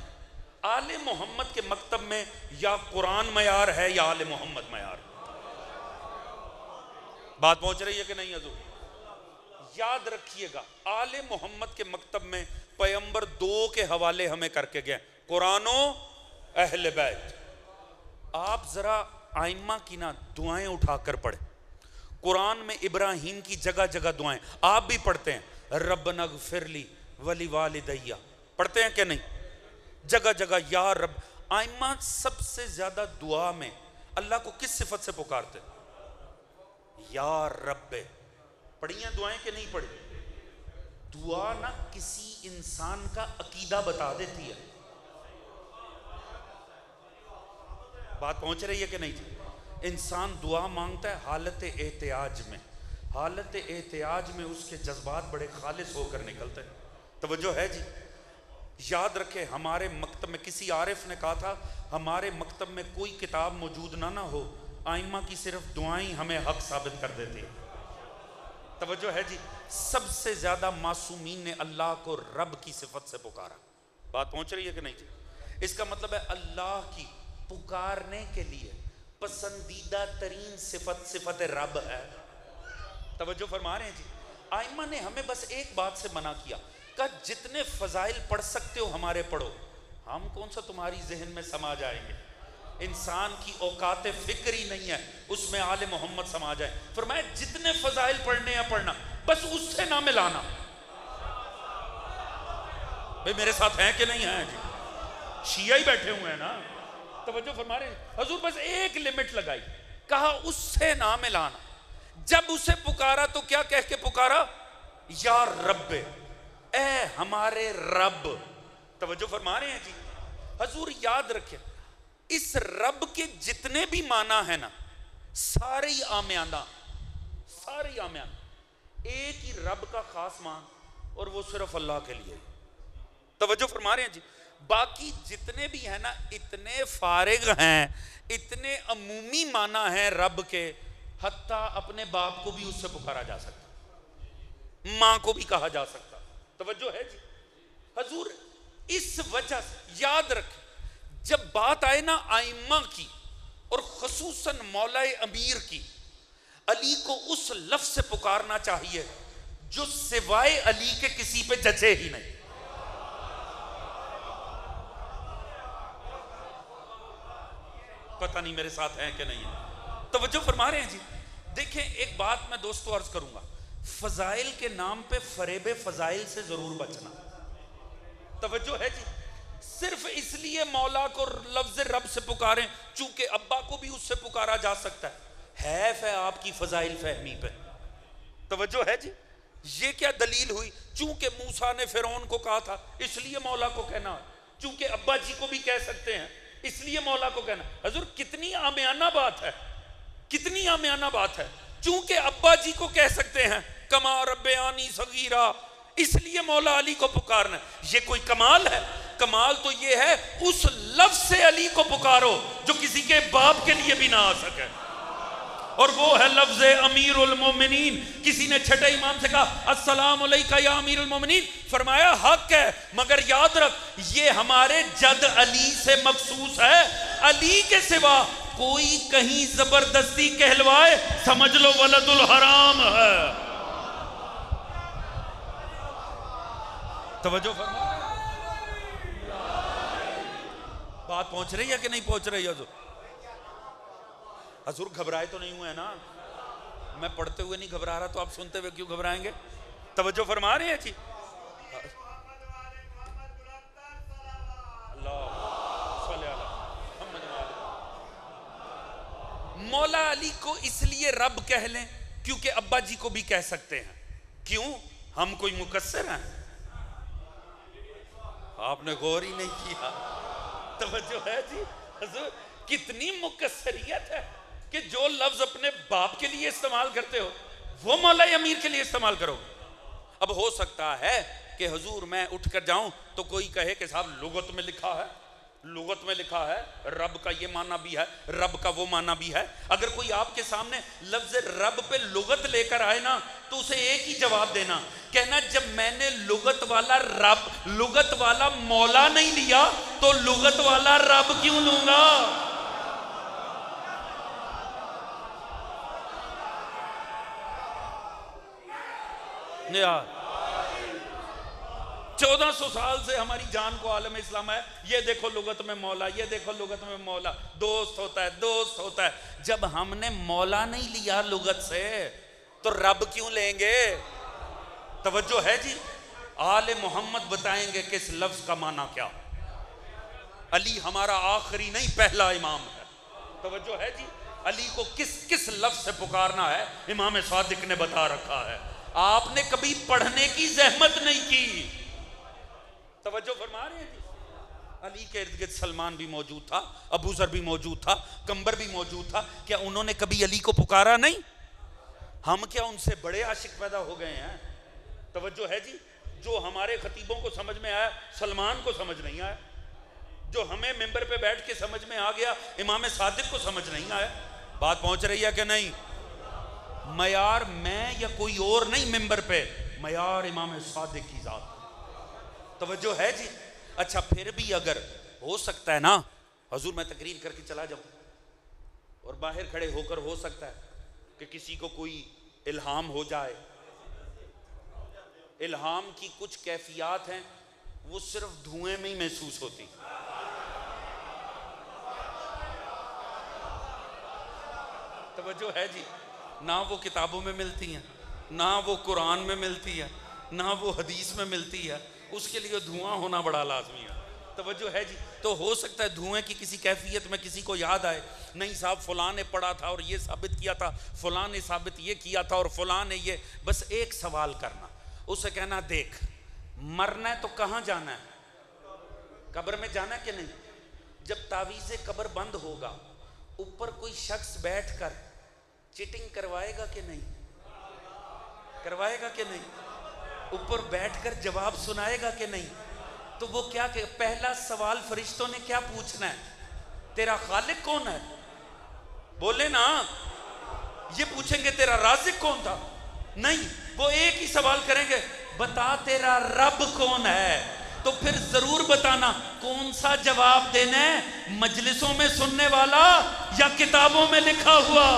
آل محمد کے مکتب میں یا قرآن معیار ہے یا آل محمد معیار۔ بات پہنچ رہی ہے کہ نہیں حضور؟ یاد رکھیے گا آل محمد کے مکتب میں پیغمبر دو کے حوالے ہمیں کر کے گئے، قرآن و اہل بیت۔ آپ ذرا آئمہ کی نا دعائیں اٹھا کر پڑھیں۔ قرآن میں ابراہیم کی جگہ جگہ دعائیں آپ بھی پڑھتے ہیں، ربنا اغفر لی ولی والدیہ، پڑھتے ہیں کہ نہیں؟ جگہ جگہ یا رب۔ آئمہ سب سے زیادہ دعا میں اللہ کو کس صفت سے پکارتے؟ یا رب۔ پڑھی ہیں دعائیں کہ نہیں پڑھی؟ دعا نہ کسی انسان کا عقیدہ بتا دیتی ہے۔ بات پہنچ رہی ہے کہ نہیں جی؟ انسان دعا مانگتا ہے حالت احتیاج میں، حالت احتیاج میں اس کے جذبات بڑے خالص ہو کر نکلتے ہیں۔ توجہ ہے جی؟ یاد رکھے ہمارے مکتب میں کسی عارف نے کہا تھا، ہمارے مکتب میں کوئی کتاب موجود نہ ہو، آئمہ کی صرف دعائیں ہمیں حق ثابت کر دیتی ہیں۔ توجہ ہے جی؟ سب سے زیادہ معصومین نے اللہ کو رب کی صفت سے پکارا۔ بات پہنچ رہی ہے کہ نہیں جی؟ اس کا مطلب ہے اللہ کی پکارنے کے لیے پسندیدہ ترین صفت رب ہے۔ توجہ فرما رہے ہیں جی؟ آئمہ نے ہمیں بس ایک بات سے منع کیا، کہ جتنے فضائل پڑھ سکتے ہو ہمارے پڑھو، ہم کون سا تمہاری ذہن میں سما جائیں گے؟ انسان کی اوقات فکری نہیں ہے اس میں آل محمد سما جائے۔ فرمایا جتنے فضائل پڑھنے ہیں پڑھنا، بس اس سے نہ ملانا۔ بھئی میرے ساتھ ہیں کہ نہیں ہیں جی؟ شیعہ ہی بیٹھے ہوئے ہیں نا۔ توجہ فرما رہے ہیں حضور؟ بس ایک لمٹ لگائی، کہا اس سے نہ ملانا۔ جب اسے پکارا تو کیا کہہ کے پکارا؟ یا رب، اے ہمارے رب۔ توجہ فرما رہے ہیں جی؟ حضور یاد رکھیں اس رب کے جتنے بھی معنی ہیں نا، سارے ہی آمیانہ، سارے ہی آمیانہ، ایک ہی رب کا خاص معنی اور وہ صرف اللہ کے لیے۔ توجہ فرما رہے ہیں جی؟ باقی جتنے بھی ہیں نا اتنے فارغ ہیں، اتنے عمومی معنی ہیں رب کے، حتیٰ اپنے باپ کو بھی اس سے پکارا جا سکتا، ماں کو بھی کہا جا سکتا۔ توجہ ہے جی؟ حضور اس وجہ سے یاد رکھیں جب بات آئے نا آئمہ کی اور خصوصاً مولا امیر کی، علی کو اس لفظ سے پکارنا چاہیے جو سوائے علی کے کسی پہ جچے ہی نہیں۔ پتہ نہیں میرے ساتھ ہیں کہ نہیں ہے؟ توجہ فرما رہے ہیں جی؟ دیکھیں ایک بات میں دوستو عرض کروں گا، فضائل کے نام پہ فریب فضائل سے ضرور بچنا۔ توجہ ہے جی؟ صرف اس لیے مولا کو لفظ رب سے پکاریں چونکہ ابا کو بھی اس سے پکارا جا سکتا ہے، حیف ہے آپ کی فضائل فہمی پہ۔ توجہ ہے جی؟ یہ کیا دلیل ہوئی؟ چونکہ موسیٰ نے فرعون کو کہا تھا اس لیے مولا کو کہنا، چونکہ ابا جی کو بھی کہہ سکتے ہیں اس لیے مولا کو کہنا۔ حضور کتنی عامیانہ بات ہے، کتنی عامیانہ بات ہے، چونکہ ابا جی کو کہہ سکتے ہیں کما ربیانی صغیرا، اس لیے مولا علی کو پکارنا. یہ کوئی کمال ہے؟ کمال تو یہ ہے اس لفظ سے علی کو پکارو جو کسی کے باپ کے لیے بھی نہ آ سکے، اور وہ ہے لفظ امیر المومنین. کسی نے چھٹے امام سے کہا السلام علیکہ یا امیر المومنین، فرمایا حق ہے، مگر یاد رکھ یہ ہمارے جد علی سے مخصوص ہے، علی کے سوا کوئی کہیں زبردستی کہلوائے سمجھ لو ولد الحرام ہے. توجہ فرما، بات پہنچ رہی ہے کہ نہیں پہنچ رہی ہے؟ حضور گھبرائے تو نہیں ہوئے نا؟ میں پڑھتے ہوئے نہیں گھبرا رہا، تو آپ سنتے ہوئے کیوں گھبرائیں گے؟ توجہ فرما رہے ہیں جی. مولا علی کو اس لیے رب کہہ لیں کیونکہ ابا جی کو بھی کہہ سکتے ہیں. کیوں؟ ہم کوئی مقصر ہیں؟ آپ نے غور ہی نہیں کیا. توجہ ہے جی؟ حضور کتنی مقصریت ہے کہ جو لفظ اپنے باپ کے لیے استعمال کرتے ہو وہ مولا امیر کے لیے استعمال کرو. اب ہو سکتا ہے کہ حضور میں اٹھ کر جاؤں تو کوئی کہے کہ صاحب لغت میں لکھا ہے، لغت میں لکھا ہے رب کا یہ معنی بھی ہے، رب کا وہ معنی بھی ہے. اگر کوئی آپ کے سامنے لفظ رب پہ لغت لے کر آئے نا تو اسے ایک ہی جواب دینا، کہنا جب میں نے لغت والا رب، لغت والا مولا نہیں لیا تو لغت والا رب کیوں لوں گا؟ یار 1400 سال سے ہماری جان کو عالم اسلام ہے، یہ دیکھو لغت میں مولا، یہ دیکھو لغت میں مولا، دوست ہوتا ہے، دوست ہوتا ہے. جب ہم نے مولا نہیں لیا لغت سے تو رب کیوں لیں گے؟ توجہ ہے جی؟ آل محمد بتائیں گے کہ اس لفظ کا معنی کیا. علی ہمارا آخری نہیں پہلا امام ہے. توجہ ہے جی؟ علی کو کس کس لفظ سے پکارنا ہے امام صادق نے بتا رکھا ہے. آپ نے کبھی پڑھنے کی زحمت نہیں کی. توجہ فرما رہے ہیں جی؟ علی کے ارد گرد سلمان بھی موجود تھا، ابو ذر بھی موجود تھا، کمبر بھی موجود تھا. کیا انہوں نے کبھی علی کو پکارا نہیں؟ ہم کیا ان سے بڑے عاشق پیدا ہو گئے ہیں؟ توجہ ہے جی؟ جو ہمارے خطیبوں کو سمجھ میں آیا سلمان کو سمجھ نہیں آیا، جو ہمیں ممبر پہ بیٹھ کے سمجھ میں آ گیا امام صادق کو سمجھ نہیں آیا. بات پہنچ رہی ہے کہ نہیں؟ معیار میں یا کوئی اور نہیں ممبر پہ، معیار امام صادق کی ذات. توجہ ہے جی؟ اچھا پھر بھی اگر ہو سکتا ہے نا حضور میں تقریر کر کے چلا جاؤں اور باہر کھڑے ہو کر ہو سکتا ہے کہ کسی کو کوئی الہام ہو جائے. الہام کی کچھ کیفیات ہیں وہ صرف دھوئیں میں ہی محسوس ہوتی. توجہ ہے جی؟ نہ وہ کتابوں میں ملتی ہیں، نہ وہ قرآن میں ملتی ہے، نہ وہ حدیث میں ملتی ہے. اس کے لیے دھواں ہونا بڑا لازمی ہے. توجہ ہے جی؟ تو ہو سکتا ہے دھوئیں کی کسی کیفیت میں کسی کو یاد آئے نہیں صاحب فلاں نے پڑھا تھا اور یہ ثابت کیا تھا، فلاں نے ثابت یہ کیا تھا اور فلاں نے یہ. بس ایک سوال کرنا، اسے کہنا دیکھ مرنا ہے تو کہاں جانا ہے؟ قبر میں جانا ہے کہ نہیں؟ جب تعویذ قبر بند ہوگا اوپر کوئی شخص بیٹھ کر چیٹنگ کروائے گا کہ نہیں؟ کروائے گا کہ نہیں؟ اوپر بیٹھ کر جواب سنائے گا کہ نہیں؟ تو وہ کیا کہ پہلا سوال فرشتوں نے کیا پوچھنا ہے؟ تیرا خالق کون ہے؟ بولے نا. یہ پوچھیں گے تیرا رازق کون تھا؟ نہیں، وہ ایک ہی سوال کریں گے بتا تیرا رب کون ہے. تو پھر ضرور بتانا کون سا جواب دینا ہے، مجلسوں میں سننے والا یا کتابوں میں لکھا ہوا.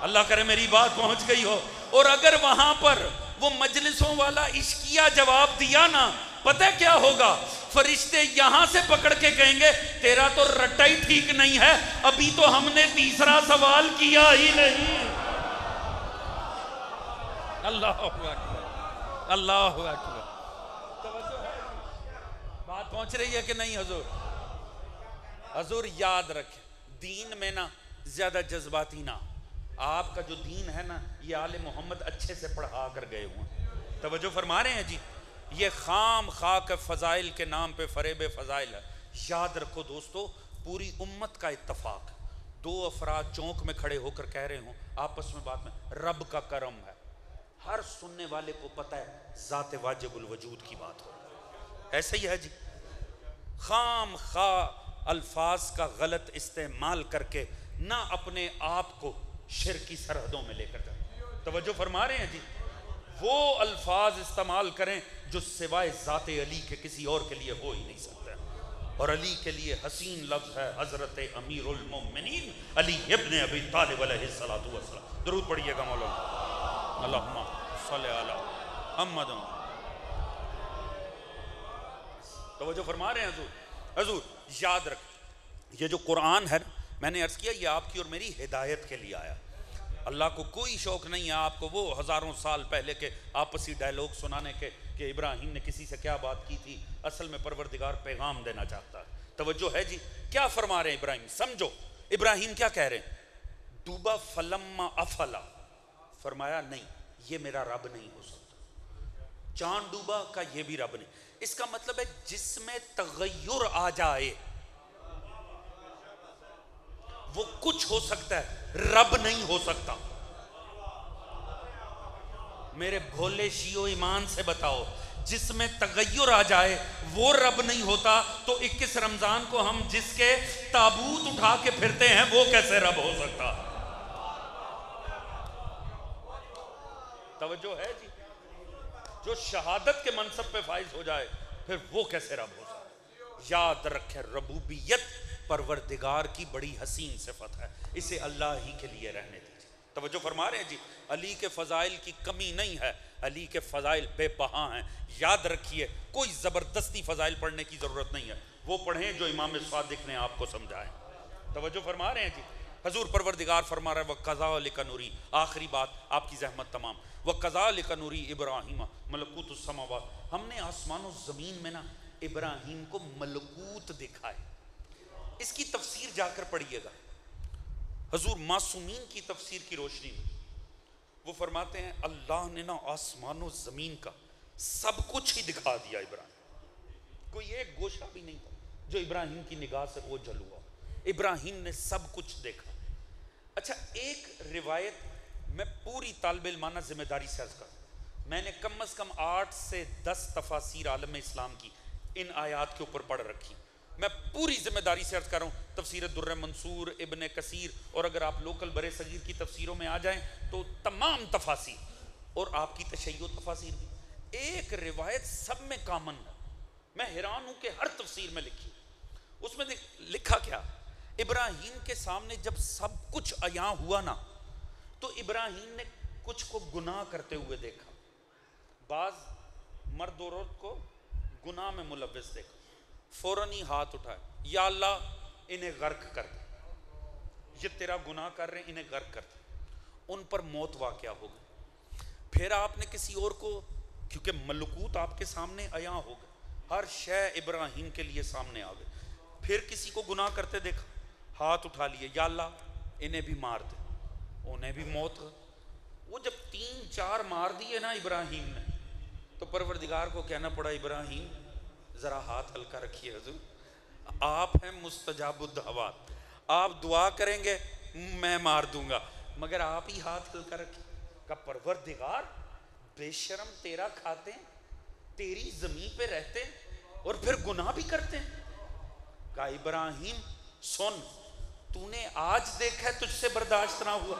اللہ کرے میری بات پہنچ گئی ہو. اور اگر وہاں پر وہ مجلسوں والا عشقیہ جواب دیا نا، پتہ کیا ہوگا؟ فرشتے یہاں سے پکڑ کے کہیں گے تیرا تو رٹا ہی ٹھیک نہیں ہے، ابھی تو ہم نے تیسرا سوال کیا ہی نہیں. اللہ اکبر، اللہ اکبر. بات پہنچ رہی ہے کہ نہیں حضور؟ حضور یاد رکھیں دین میں نا زیادہ جذباتی نہ. آپ کا جو دین ہے نا یہ آل محمد اچھے سے پڑھا کر گئے ہوئے. توجہ فرما رہے ہیں جی؟ یہ خام خاک فضائل کے نام پہ فریب فضائل ہے. یاد رکھو دوستو پوری امت کا اتفاق دو افراد چونک میں کھڑے ہو کر کہہ رہے ہوں آپس میں بات میں، رب کا کرم ہے، ہر سننے والے کو پتہ ہے ذات واجب الوجود کی بات ہو رہی ہے. ایسے ہی ہے جی. خام خواہ الفاظ کا غلط استعمال کر کے نہ اپنے آپ کو شرک کی سرحدوں میں لے کر جائیں. توجہ فرما رہے ہیں جی. وہ الفاظ استعمال کریں جو سوائے ذات علی کے کسی اور کے لیے ہو ہی نہیں سکتا. اور علی کے لیے حسین لفظ ہے حضرت امیر المومنین علی ابن ابی طالب علیہ السلام. درود پڑھیے گا مولانا. اللہم صلی علی محمد. توجہ فرما رہے ہیں حضور. حضور یاد رکھ، یہ جو قرآن ہے میں نے عرض کیا یہ آپ کی اور میری ہدایت کے لیے آیا. اللہ کو کوئی شوق نہیں ہے آپ کو وہ ہزاروں سال پہلے کے آپسی ڈائلوگ سنانے کے کہ ابراہیم نے کسی سے کیا بات کی تھی. اصل میں پروردگار پیغام دینا چاہتا ہے. توجہ ہے جی. کیا فرما رہے ہیں ابراہیم؟ سمجھو ابراہیم کیا کہہ رہے ہیں. ڈوبا فلما افلا، فرمایا نہیں یہ میرا رب نہیں ہو سکتا. چاند ڈوبا کا یہ بھی رب نہیں. اس کا مطلب ہے جس میں تغیر آ جائے وہ کچھ ہو سکتا ہے، رب نہیں ہو سکتا. میرے بھولے شیعو ایمان سے بتاؤ، جس میں تغیر آ جائے وہ رب نہیں ہوتا تو 21 رمضان کو ہم جس کے تابوت اٹھا کے پھرتے ہیں وہ کیسے رب ہو سکتا؟ توجہ ہے جی. جو شہادت کے منصب پہ فائز ہو جائے پھر وہ کیسے رب ہو سکتا؟ یاد رکھے ربوبیت پروردگار کی بڑی حسین صفت ہے، اسے اللہ ہی کے لیے رہنے دیجیے. توجہ فرما رہے ہیں جی. علی کے فضائل کی کمی نہیں ہے، علی کے فضائل بے بہا ہیں. یاد رکھیے کوئی زبردستی فضائل پڑھنے کی ضرورت نہیں ہے، وہ پڑھیں جو امام صادق نے آپ کو سمجھائے. توجہ فرما رہے ہیں جی. حضور پروردگار فرما رہا ہے وَكَذَلِكَ نُرِي، آخری بات آپ کی زحمت تمام. وَكَذَلِكَ نُرِي إِبْرَاهِيمَ مَلَكُوتُ السَّمَاوَاتِ، ہم نے آسمان و زمین میں نا ابراہیم کو ملکوت دکھائے. اس کی تفسیر جا کر پڑھیے گا حضور معصومین کی تفسیر کی روشنی میں. وہ فرماتے ہیں اللہ نے نا آسمان و زمین کا سب کچھ ہی دکھا دیا ابراہیم. کوئی ایک گوشہ بھی نہیں تھا جو ابراہیم کی نگاہ سے اوجھل ہوا. ابراہیم نے سب کچھ دیکھا. اچھا ایک روایت میں پوری طالب علمانہ ذمہ داری سے عرض کروں، میں نے کم از کم 8 سے 10 تفاسیر عالم اسلام کی ان آیات کے اوپر پڑھ رکھی. میں پوری ذمہ داری سے عرض کر رہا ہوں، تفسیر در منصور، ابن کثیر، اور اگر آپ لوکل برے صغیر کی تفسیروں میں آ جائیں تو تمام تفاسیر اور آپ کی تشیع تفاسیر بھی. ایک روایت سب میں کامن ہے، میں حیران ہوں کہ ہر تفسیر میں لکھی. اس میں لکھا کیا؟ ابراہیم کے سامنے جب سب کچھ عیاں ہوا نا تو ابراہیم نے کچھ کو گناہ کرتے ہوئے دیکھا. بعض مرد و عورت کو گناہ میں ملوث دیکھا. فوراً ہی ہاتھ اٹھائے، یا اللہ انہیں غرق کر دے، یہ تیرا گناہ کر رہے ہیں انہیں غرق کر دے. ان پر موت واقعہ ہو گئی. پھر آپ نے کسی اور کو، کیونکہ ملکوت آپ کے سامنے عیاں ہو گئے، ہر شے ابراہیم کے لیے سامنے آ گئے. پھر کسی کو گناہ کرتے دیکھا، ہاتھ اٹھا لیے، یا اللہ انہیں بھی مار دے، انہیں بھی موت. وہ جب 3-4 مار دیے نا ابراہیم نے تو پروردگار کو کہنا پڑا ابراہیم ذرا ہاتھ ہلکا رکھیے، حضور آپ ہیں مستجاب الدعوات، آپ دعا کریں گے میں مار دوں گا، مگر آپ ہی ہاتھ ہلکا رکھیے. کہ پروردگار بے شرم تیرا کھاتے ہیں، تیری زمین پہ رہتے ہیں اور پھر گناہ بھی کرتے ہیں. کہا ابراہیم سن، تو نے آج دیکھا ہے تجھ سے برداشت نہ ہوا.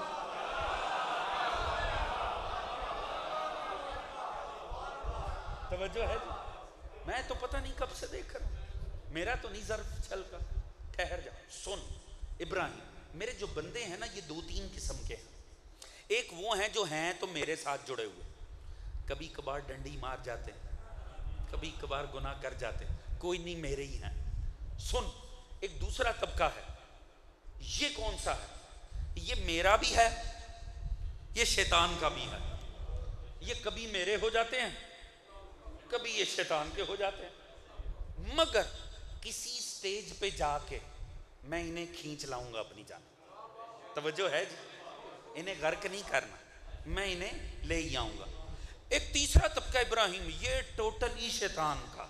توجہ ہے جی. میں تو پتہ نہیں کب سے دیکھ رہا ہوں، میرا تو نہیں ظرف چھل کا. ٹھہر جا سن ابراہیم، میرے جو بندے ہیں نا یہ 2-3 قسم کے ہیں. ایک وہ ہیں جو ہیں تو میرے ساتھ جڑے ہوئے، کبھی کبھار ڈنڈی مار جاتے ہیں، کبھی کبھار گناہ کر جاتے ہیں، کوئی نہیں میرے ہی ہیں. سن ایک دوسرا طبقہ ہے، یہ کون سا ہے؟ یہ میرا بھی ہے، یہ شیطان کا بھی ہے. یہ کبھی میرے ہو جاتے ہیں، کبھی یہ شیطان کے ہو جاتے ہیں، مگر کسی سٹیج پہ جا کے میں انہیں کھینچ لاؤں گا اپنی جانب. توجہ ہے جی. انہیں غرق نہیں کرنا، میں انہیں لے ہی آؤں گا. ایک تیسرا طبقہ ابراہیم، یہ ٹوٹلی شیطان کا.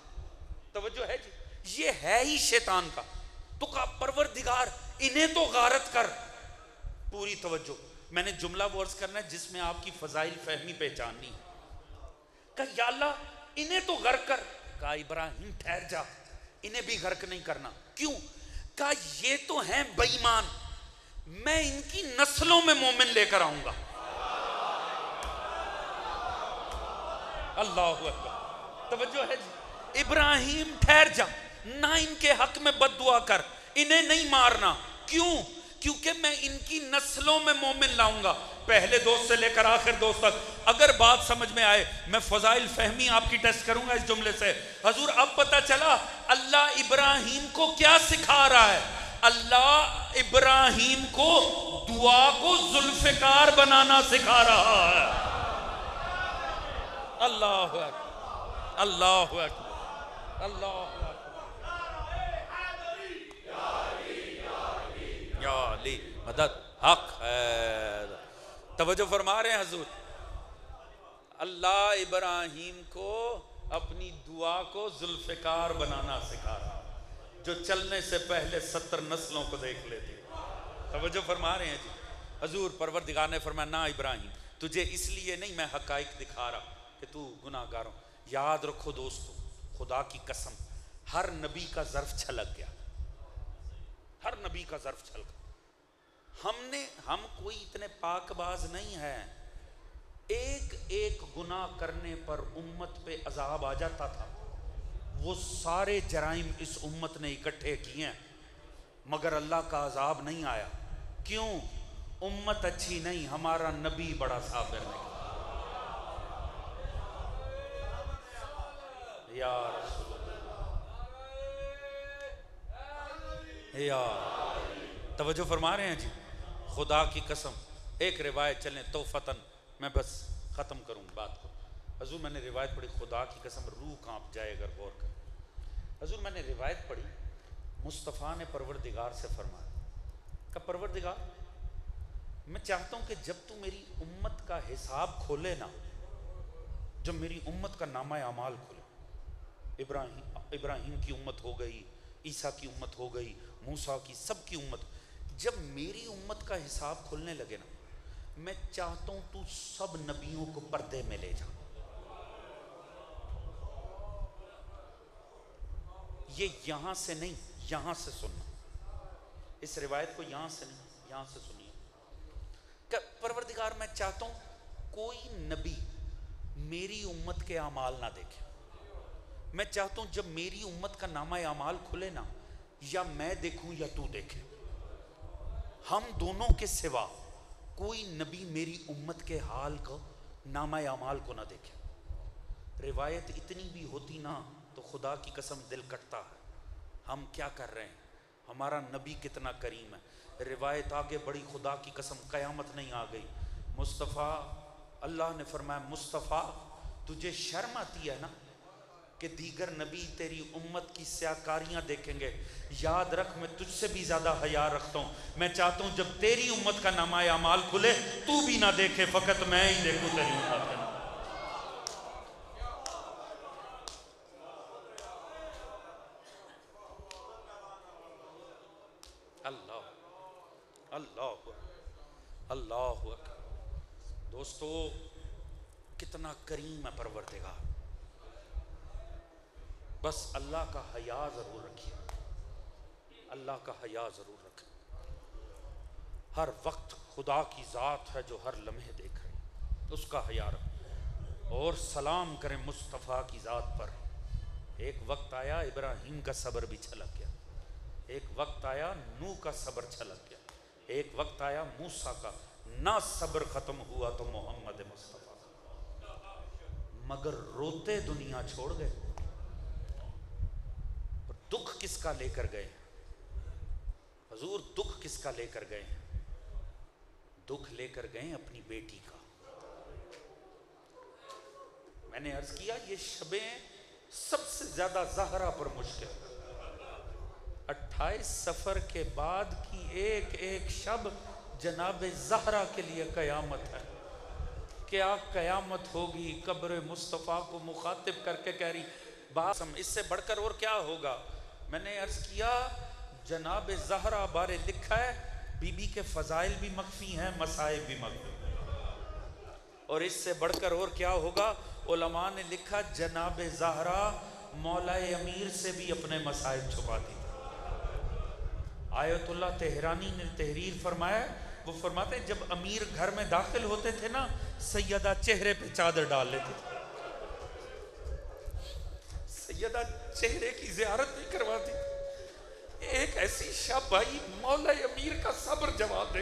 توجہ ہے جی. یہ ہے ہی شیطان کا. تو کہا پروردگار انہیں تو غارت کر. پوری توجہ, میں نے جملہ وہ عرض کرنا ہے جس میں آپ کی فضائل فہمی پہچاننی. کہا یا اللہ انہیں تو غرق کر. کہا ابراہیم ٹھہر جا, انہیں بھی غرق نہیں کرنا. کیوں؟ کہا یہ تو ہیں بے ایمان, میں ان کی نسلوں میں مومن لے کر آؤں گا. اللہ اکبر, توجہ ہے جی. ابراہیم ٹھہر جا, نہ ان کے حق میں بد دعا کر, انہیں نہیں مارنا. کیوں؟ کیونکہ میں ان کی نسلوں میں مومن لاؤں گا, پہلے دوست سے لے کر آخر دوست تک. اگر بات سمجھ میں آئے میں فضائل فہمی آپ کی ٹیسٹ کروں گا اس جملے سے. حضور اب پتہ چلا اللہ ابراہیم کو کیا سکھا رہا ہے. اللہ ابراہیم کو دعا کو ذوالفقار بنانا سکھا رہا ہے. اللہ اکبر, اللہ اکبر, اللہ اکبر. یا علی مدد حق ہے. توجہ فرما رہے ہیں حضور. اللہ ابراہیم کو اپنی دعا کو ذوالفقار بنانا سکھا رہا, جو چلنے سے پہلے 70 نسلوں کو دیکھ لیتی. توجہ فرما رہے ہیں جی. حضور پروردگار نے فرمایا نہ ابراہیم, تجھے اس لیے نہیں میں حقائق دکھا رہا کہ تو گناہ گار ہو. یاد رکھو دوستو, خدا کی قسم ہر نبی کا ظرف چھلک گیا, ہر نبی کا ظرف چھلک. ہم کوئی اتنے پاک باز نہیں ہیں. ایک ایک گناہ کرنے پر امت پہ عذاب آ جاتا تھا. وہ سارے جرائم اس امت نے اکٹھے کیے ہیں, مگر اللہ کا عذاب نہیں آیا. کیوں؟ امت اچھی نہیں, ہمارا نبی بڑا صابر نہیں. یا رسول اللہ, یا توجہ فرما رہے ہیں جی. خدا کی قسم ایک روایت چلیں توفتاً, میں بس ختم کروں بات کو. حضور میں نے روایت پڑھی, خدا کی قسم روح کانپ جائے اگر غور کریں. حضور میں نے روایت پڑھی, مصطفیٰ نے پروردگار سے فرمایا کہ پروردگار میں چاہتا ہوں کہ جب تو میری امت کا حساب کھولے نا, جب میری امت کا نامہ اعمال کھولے, ابراہیم کی امت ہو گئی, عیسیٰ کی امت ہو گئی, موسیٰ کی, سب کی امت, جب میری امت کا حساب کھلنے لگے نا, میں چاہتا ہوں تو سب نبیوں کو پردے میں لے جا. یہ یہاں سے نہیں یہاں سے سننا, اس روایت کو یہاں سے نہیں یہاں سے سنیے. کہ پروردگار میں چاہتا ہوں کوئی نبی میری امت کے اعمال نہ دیکھے. میں چاہتا ہوں جب میری امت کا نامہ اعمال کھلے نا, یا میں دیکھوں یا تو دیکھے, ہم دونوں کے سوا کوئی نبی میری امت کے حال کو نامہ اعمال کو نہ دیکھے. روایت اتنی بھی ہوتی نا تو خدا کی قسم دل کٹتا ہے. ہم کیا کر رہے ہیں, ہمارا نبی کتنا کریم ہے. روایت آگے بڑی, خدا کی قسم قیامت نہیں آ گئی. مصطفیٰ, اللہ نے فرمایا مصطفیٰ تجھے شرم آتی ہے نا کہ دیگر نبی تیری امت کی سیاکاریاں دیکھیں گے. یاد رکھ میں تجھ سے بھی زیادہ حیا رکھتا ہوں. میں چاہتا ہوں جب تیری امت کا نامہ اعمال کھلے تو بھی نہ دیکھے, فقط میں ہی دیکھوں تیری امت کا. اللہ اللہ اللہ. دوستو کتنا کریم ہے پروردگار. بس اللہ کا حیا ضرور رکھیے, اللہ کا حیا ضرور رکھیں. ہر وقت خدا کی ذات ہے جو ہر لمحے دیکھ رہی, اس کا حیا رکھیں. اور سلام کریں مصطفیٰ کی ذات پر. ایک وقت آیا ابراہیم کا صبر بھی چھلک گیا, ایک وقت آیا نوح کا صبر چھلک گیا, ایک وقت آیا موسیٰ کا. نہ صبر ختم ہوا تو محمد مصطفیٰ, مگر روتے دنیا چھوڑ گئے. دکھ کس کا لے کر گئے حضور, دکھ کس کا لے کر گئے ہیں؟ دکھ لے کر گئے اپنی بیٹی کا. میں نے عرض کیا یہ شبیں سب سے زیادہ زہرا پر مشکل. 28 سفر کے بعد کی ایک ایک شب جناب زہرا کے لیے قیامت ہے. کیا قیامت ہوگی, قبر مصطفیٰ کو مخاطب کر کے کہہ رہی بات, اس سے بڑھ کر اور کیا ہوگا. میں نے عرض کیا جناب زہرا بارے لکھا ہے بی بی کے فضائل بھی مخفی ہیں، مصائب بھی مخفی ہیں، اور اس سے بڑھ کر اور کیا ہوگا؟ علماء نے لکھا جناب زہرا مولا امیر سے بھی اپنے مصائب چھپاتی تھی۔ آیت اللہ تہرانی نے تحریر فرمایا، وہ فرماتے ہیں جب امیر گھر میں داخل ہوتے تھے نا، سیدہ چہرے پہ چادر ڈال لیتے تھے، سیدہ چہرے کی زیارت نہیں کرواتی۔ ایک ایسی شابائی مولا امیر کا صبر جواب دے۔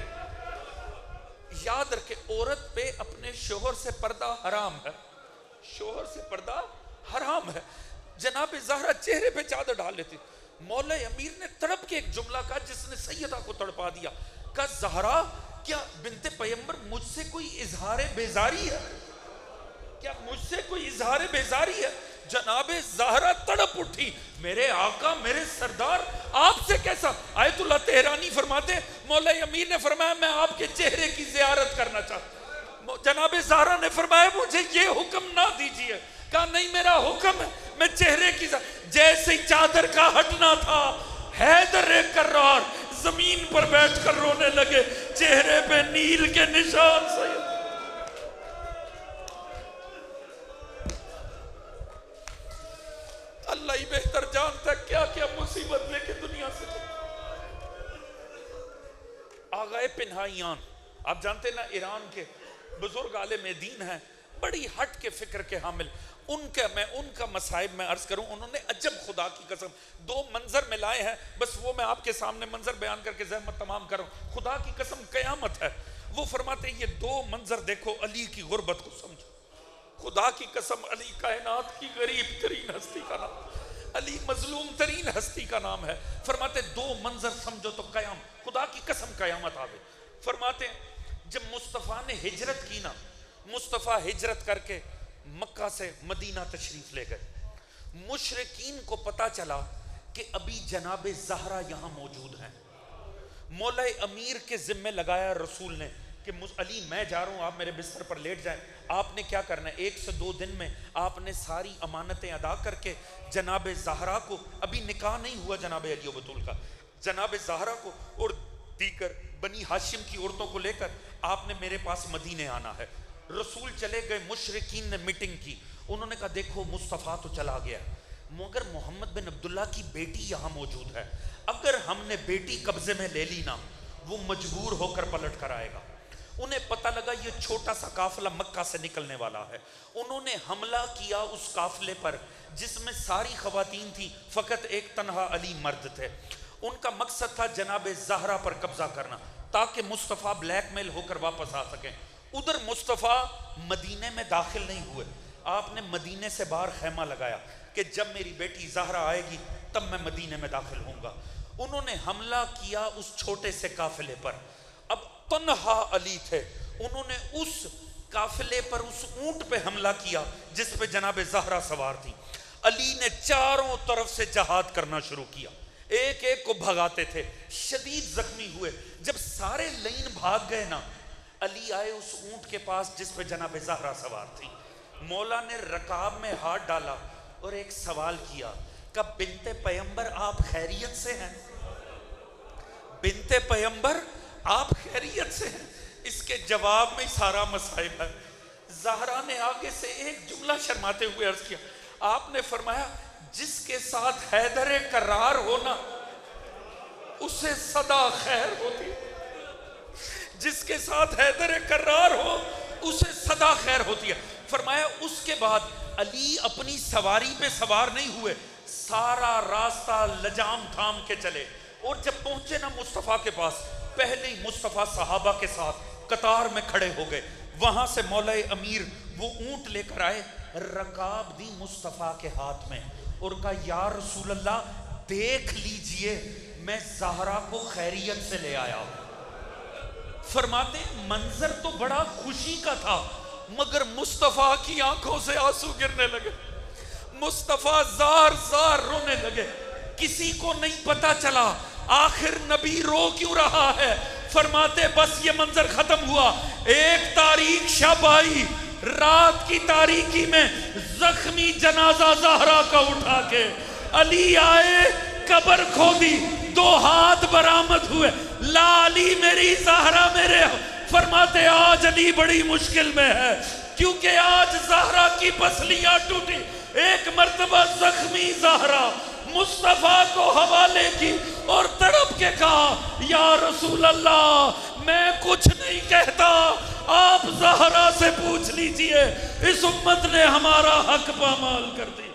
یاد رکھے عورت پہ اپنے شوہر سے پردہ حرام ہے، شوہر سے پردہ حرام ہے۔ جناب زہرا چہرے پہ چادر ڈال لیتی۔ مولا امیر نے تڑپ کے ایک جملہ کہا جس نے سیدہ کو تڑپا دیا، کہا زہرا کیا بنت پیغمبر مجھ سے کوئی اظہار بیزاری ہے؟ کیا مجھ سے کوئی اظہار بیزاری ہے؟ جناب زہرا تڑپ اٹھی، میرے آقا میرے سردار آپ سے کیسا؟ آیت اللہ تہرانی فرماتے مولا امیر نے فرمایا میں آپ کے چہرے کی زیارت کرنا چاہتا ہوں۔ جناب زہرا نے فرمایا مجھے یہ حکم نہ دیجیے، کہا نہیں میرا حکم ہے میں چہرے کی جیسے چادر کا ہٹنا تھا حیدر کرار زمین پر بیٹھ کر رونے لگے، چہرے پہ نیل کے نشان سید۔ اللہ ہی بہتر جانتا ہے کیا کیا مصیبت لے کے دنیا سے۔ آغائے پنہائیان آپ جانتے نا ایران کے بزرگ عالم دین ہیں، بڑی ہٹ کے فکر کے حامل، ان کا مصائب میں عرض کروں، انہوں نے عجب خدا کی قسم 2 منظر میں لائے ہیں، بس وہ میں آپ کے سامنے منظر بیان کر کے زحمت تمام کروں، خدا کی قسم قیامت ہے۔ وہ فرماتے ہیں یہ 2 منظر دیکھو علی کی غربت کو سمجھو، خدا کی قسم علی کائنات کی غریب ترین ہستی کا نام، علی مظلوم ترین ہستی کا نام ہے۔ فرماتے 2 منظر سمجھو تو قیام، خدا کی قسم قیامت آوے۔ فرماتے ہیں جب مصطفیٰ نے ہجرت کی نا، مصطفیٰ ہجرت کر کے مکہ سے مدینہ تشریف لے گئے، مشرکین کو پتا چلا کہ ابھی جناب زہرا یہاں موجود ہیں۔ مولا امیر کے ذمہ لگایا رسول نے کہ علی میں جا رہا ہوں، آپ میرے بستر پر لیٹ جائیں، آپ نے کیا کرنا ہے 1 سے 2 دن میں آپ نے ساری امانتیں ادا کر کے جناب زہرا کو، ابھی نکاح نہیں ہوا جناب علی و بطول کا، جناب زہرا کو اور دیگر بنی ہاشم کی عورتوں کو لے کر آپ نے میرے پاس مدینے آنا ہے۔ رسول چلے گئے، مشرکین نے میٹنگ کی، انہوں نے کہا دیکھو مصطفیٰ تو چلا گیا مگر محمد بن عبداللہ کی بیٹی یہاں موجود ہے، اگر ہم نے بیٹی قبضے میں لے لی نا وہ مجبور ہو کر پلٹ کر آئے گا۔ انہیں پتہ لگا یہ چھوٹا سا قافلہ مکہ سے نکلنے والا ہے، انہوں نے حملہ کیا اس قافلے پر جس میں ساری خواتین تھی، فقط ایک تنہا علی مرد تھے۔ ان کا مقصد تھا جناب زہرا پر قبضہ کرنا تاکہ مصطفیٰ بلیک میل ہو کر واپس آ سکیں۔ ادھر مصطفیٰ مدینے میں داخل نہیں ہوئے، آپ نے مدینے سے باہر خیمہ لگایا کہ جب میری بیٹی زہرا آئے گی تب میں مدینے میں داخل ہوں گا۔ انہوں نے حملہ کیا اس چھوٹے سے قافلے پر، اب تنہا علی تھے، انہوں نے اس قافلے پر اس اونٹ پہ حملہ کیا جس پہ جناب زہرا سوار تھی۔ علی نے چاروں طرف سے جہاد کرنا شروع کیا، ایک ایک کو بھگاتے تھے، شدید زخمی ہوئے۔ جب سارے لین بھاگ گئے نا، علی آئے اس اونٹ کے پاس جس پہ جناب زہرا سوار تھی، مولا نے رکاب میں ہاتھ ڈالا اور ایک سوال کیا کہ بنت پیغمبر آپ خیریت سے ہیں؟ بنت پیغمبر آپ خیریت سے ہیں؟ اس کے جواب میں سارا مصائب ہے۔ زہرا نے آگے سے ایک جملہ شرماتے ہوئے عرض کیا، آپ نے فرمایا جس کے ساتھ حیدر کرار ہونا اسے صدا خیر ہوتی، جس کے ساتھ حیدر کرار ہو اسے صدا خیر ہوتی ہے۔ فرمایا اس کے بعد علی اپنی سواری پہ سوار نہیں ہوئے، سارا راستہ لجام تھام کے چلے، اور جب پہنچے نا مصطفیٰ کے پاس، پہلے ہی مصطفیٰ صحابہ کے ساتھ قطار میں کھڑے ہو گئے۔ وہاں سے مولا امیر وہ اونٹ لے کر آئے، رکاب دی مصطفیٰ کے ہاتھ میں اور کہا یا رسول اللہ دیکھ لیجئے میں زہرا کو خیریت سے لے آیا ہوں۔ فرماتے منظر تو بڑا خوشی کا تھا مگر مصطفیٰ کی آنکھوں سے آنسو گرنے لگے، مصطفیٰ زار زار رونے لگے، کسی کو نہیں پتا چلا آخر نبی رو کیوں رہا ہے۔ فرماتے بس یہ منظر ختم ہوا، ایک تاریک شب آئی، رات کی تاریکی میں زخمی جنازہ زہرا کا اٹھا کے علی آئے، قبر کھودی، 2 ہاتھ برآمد ہوئے، لالی میری زہرا میرے، فرماتے آج علی بڑی مشکل میں ہے، کیونکہ آج زہرا کی پسلیاں ٹوٹی۔ ایک مرتبہ زخمی زہرا مصطفیٰ کو حوالے کی اور تڑپ کے کہا یا رسول اللہ میں کچھ نہیں کہتا، آپ زہرا سے پوچھ لیجئے، اس امت نے ہمارا حق پامال کر دیا۔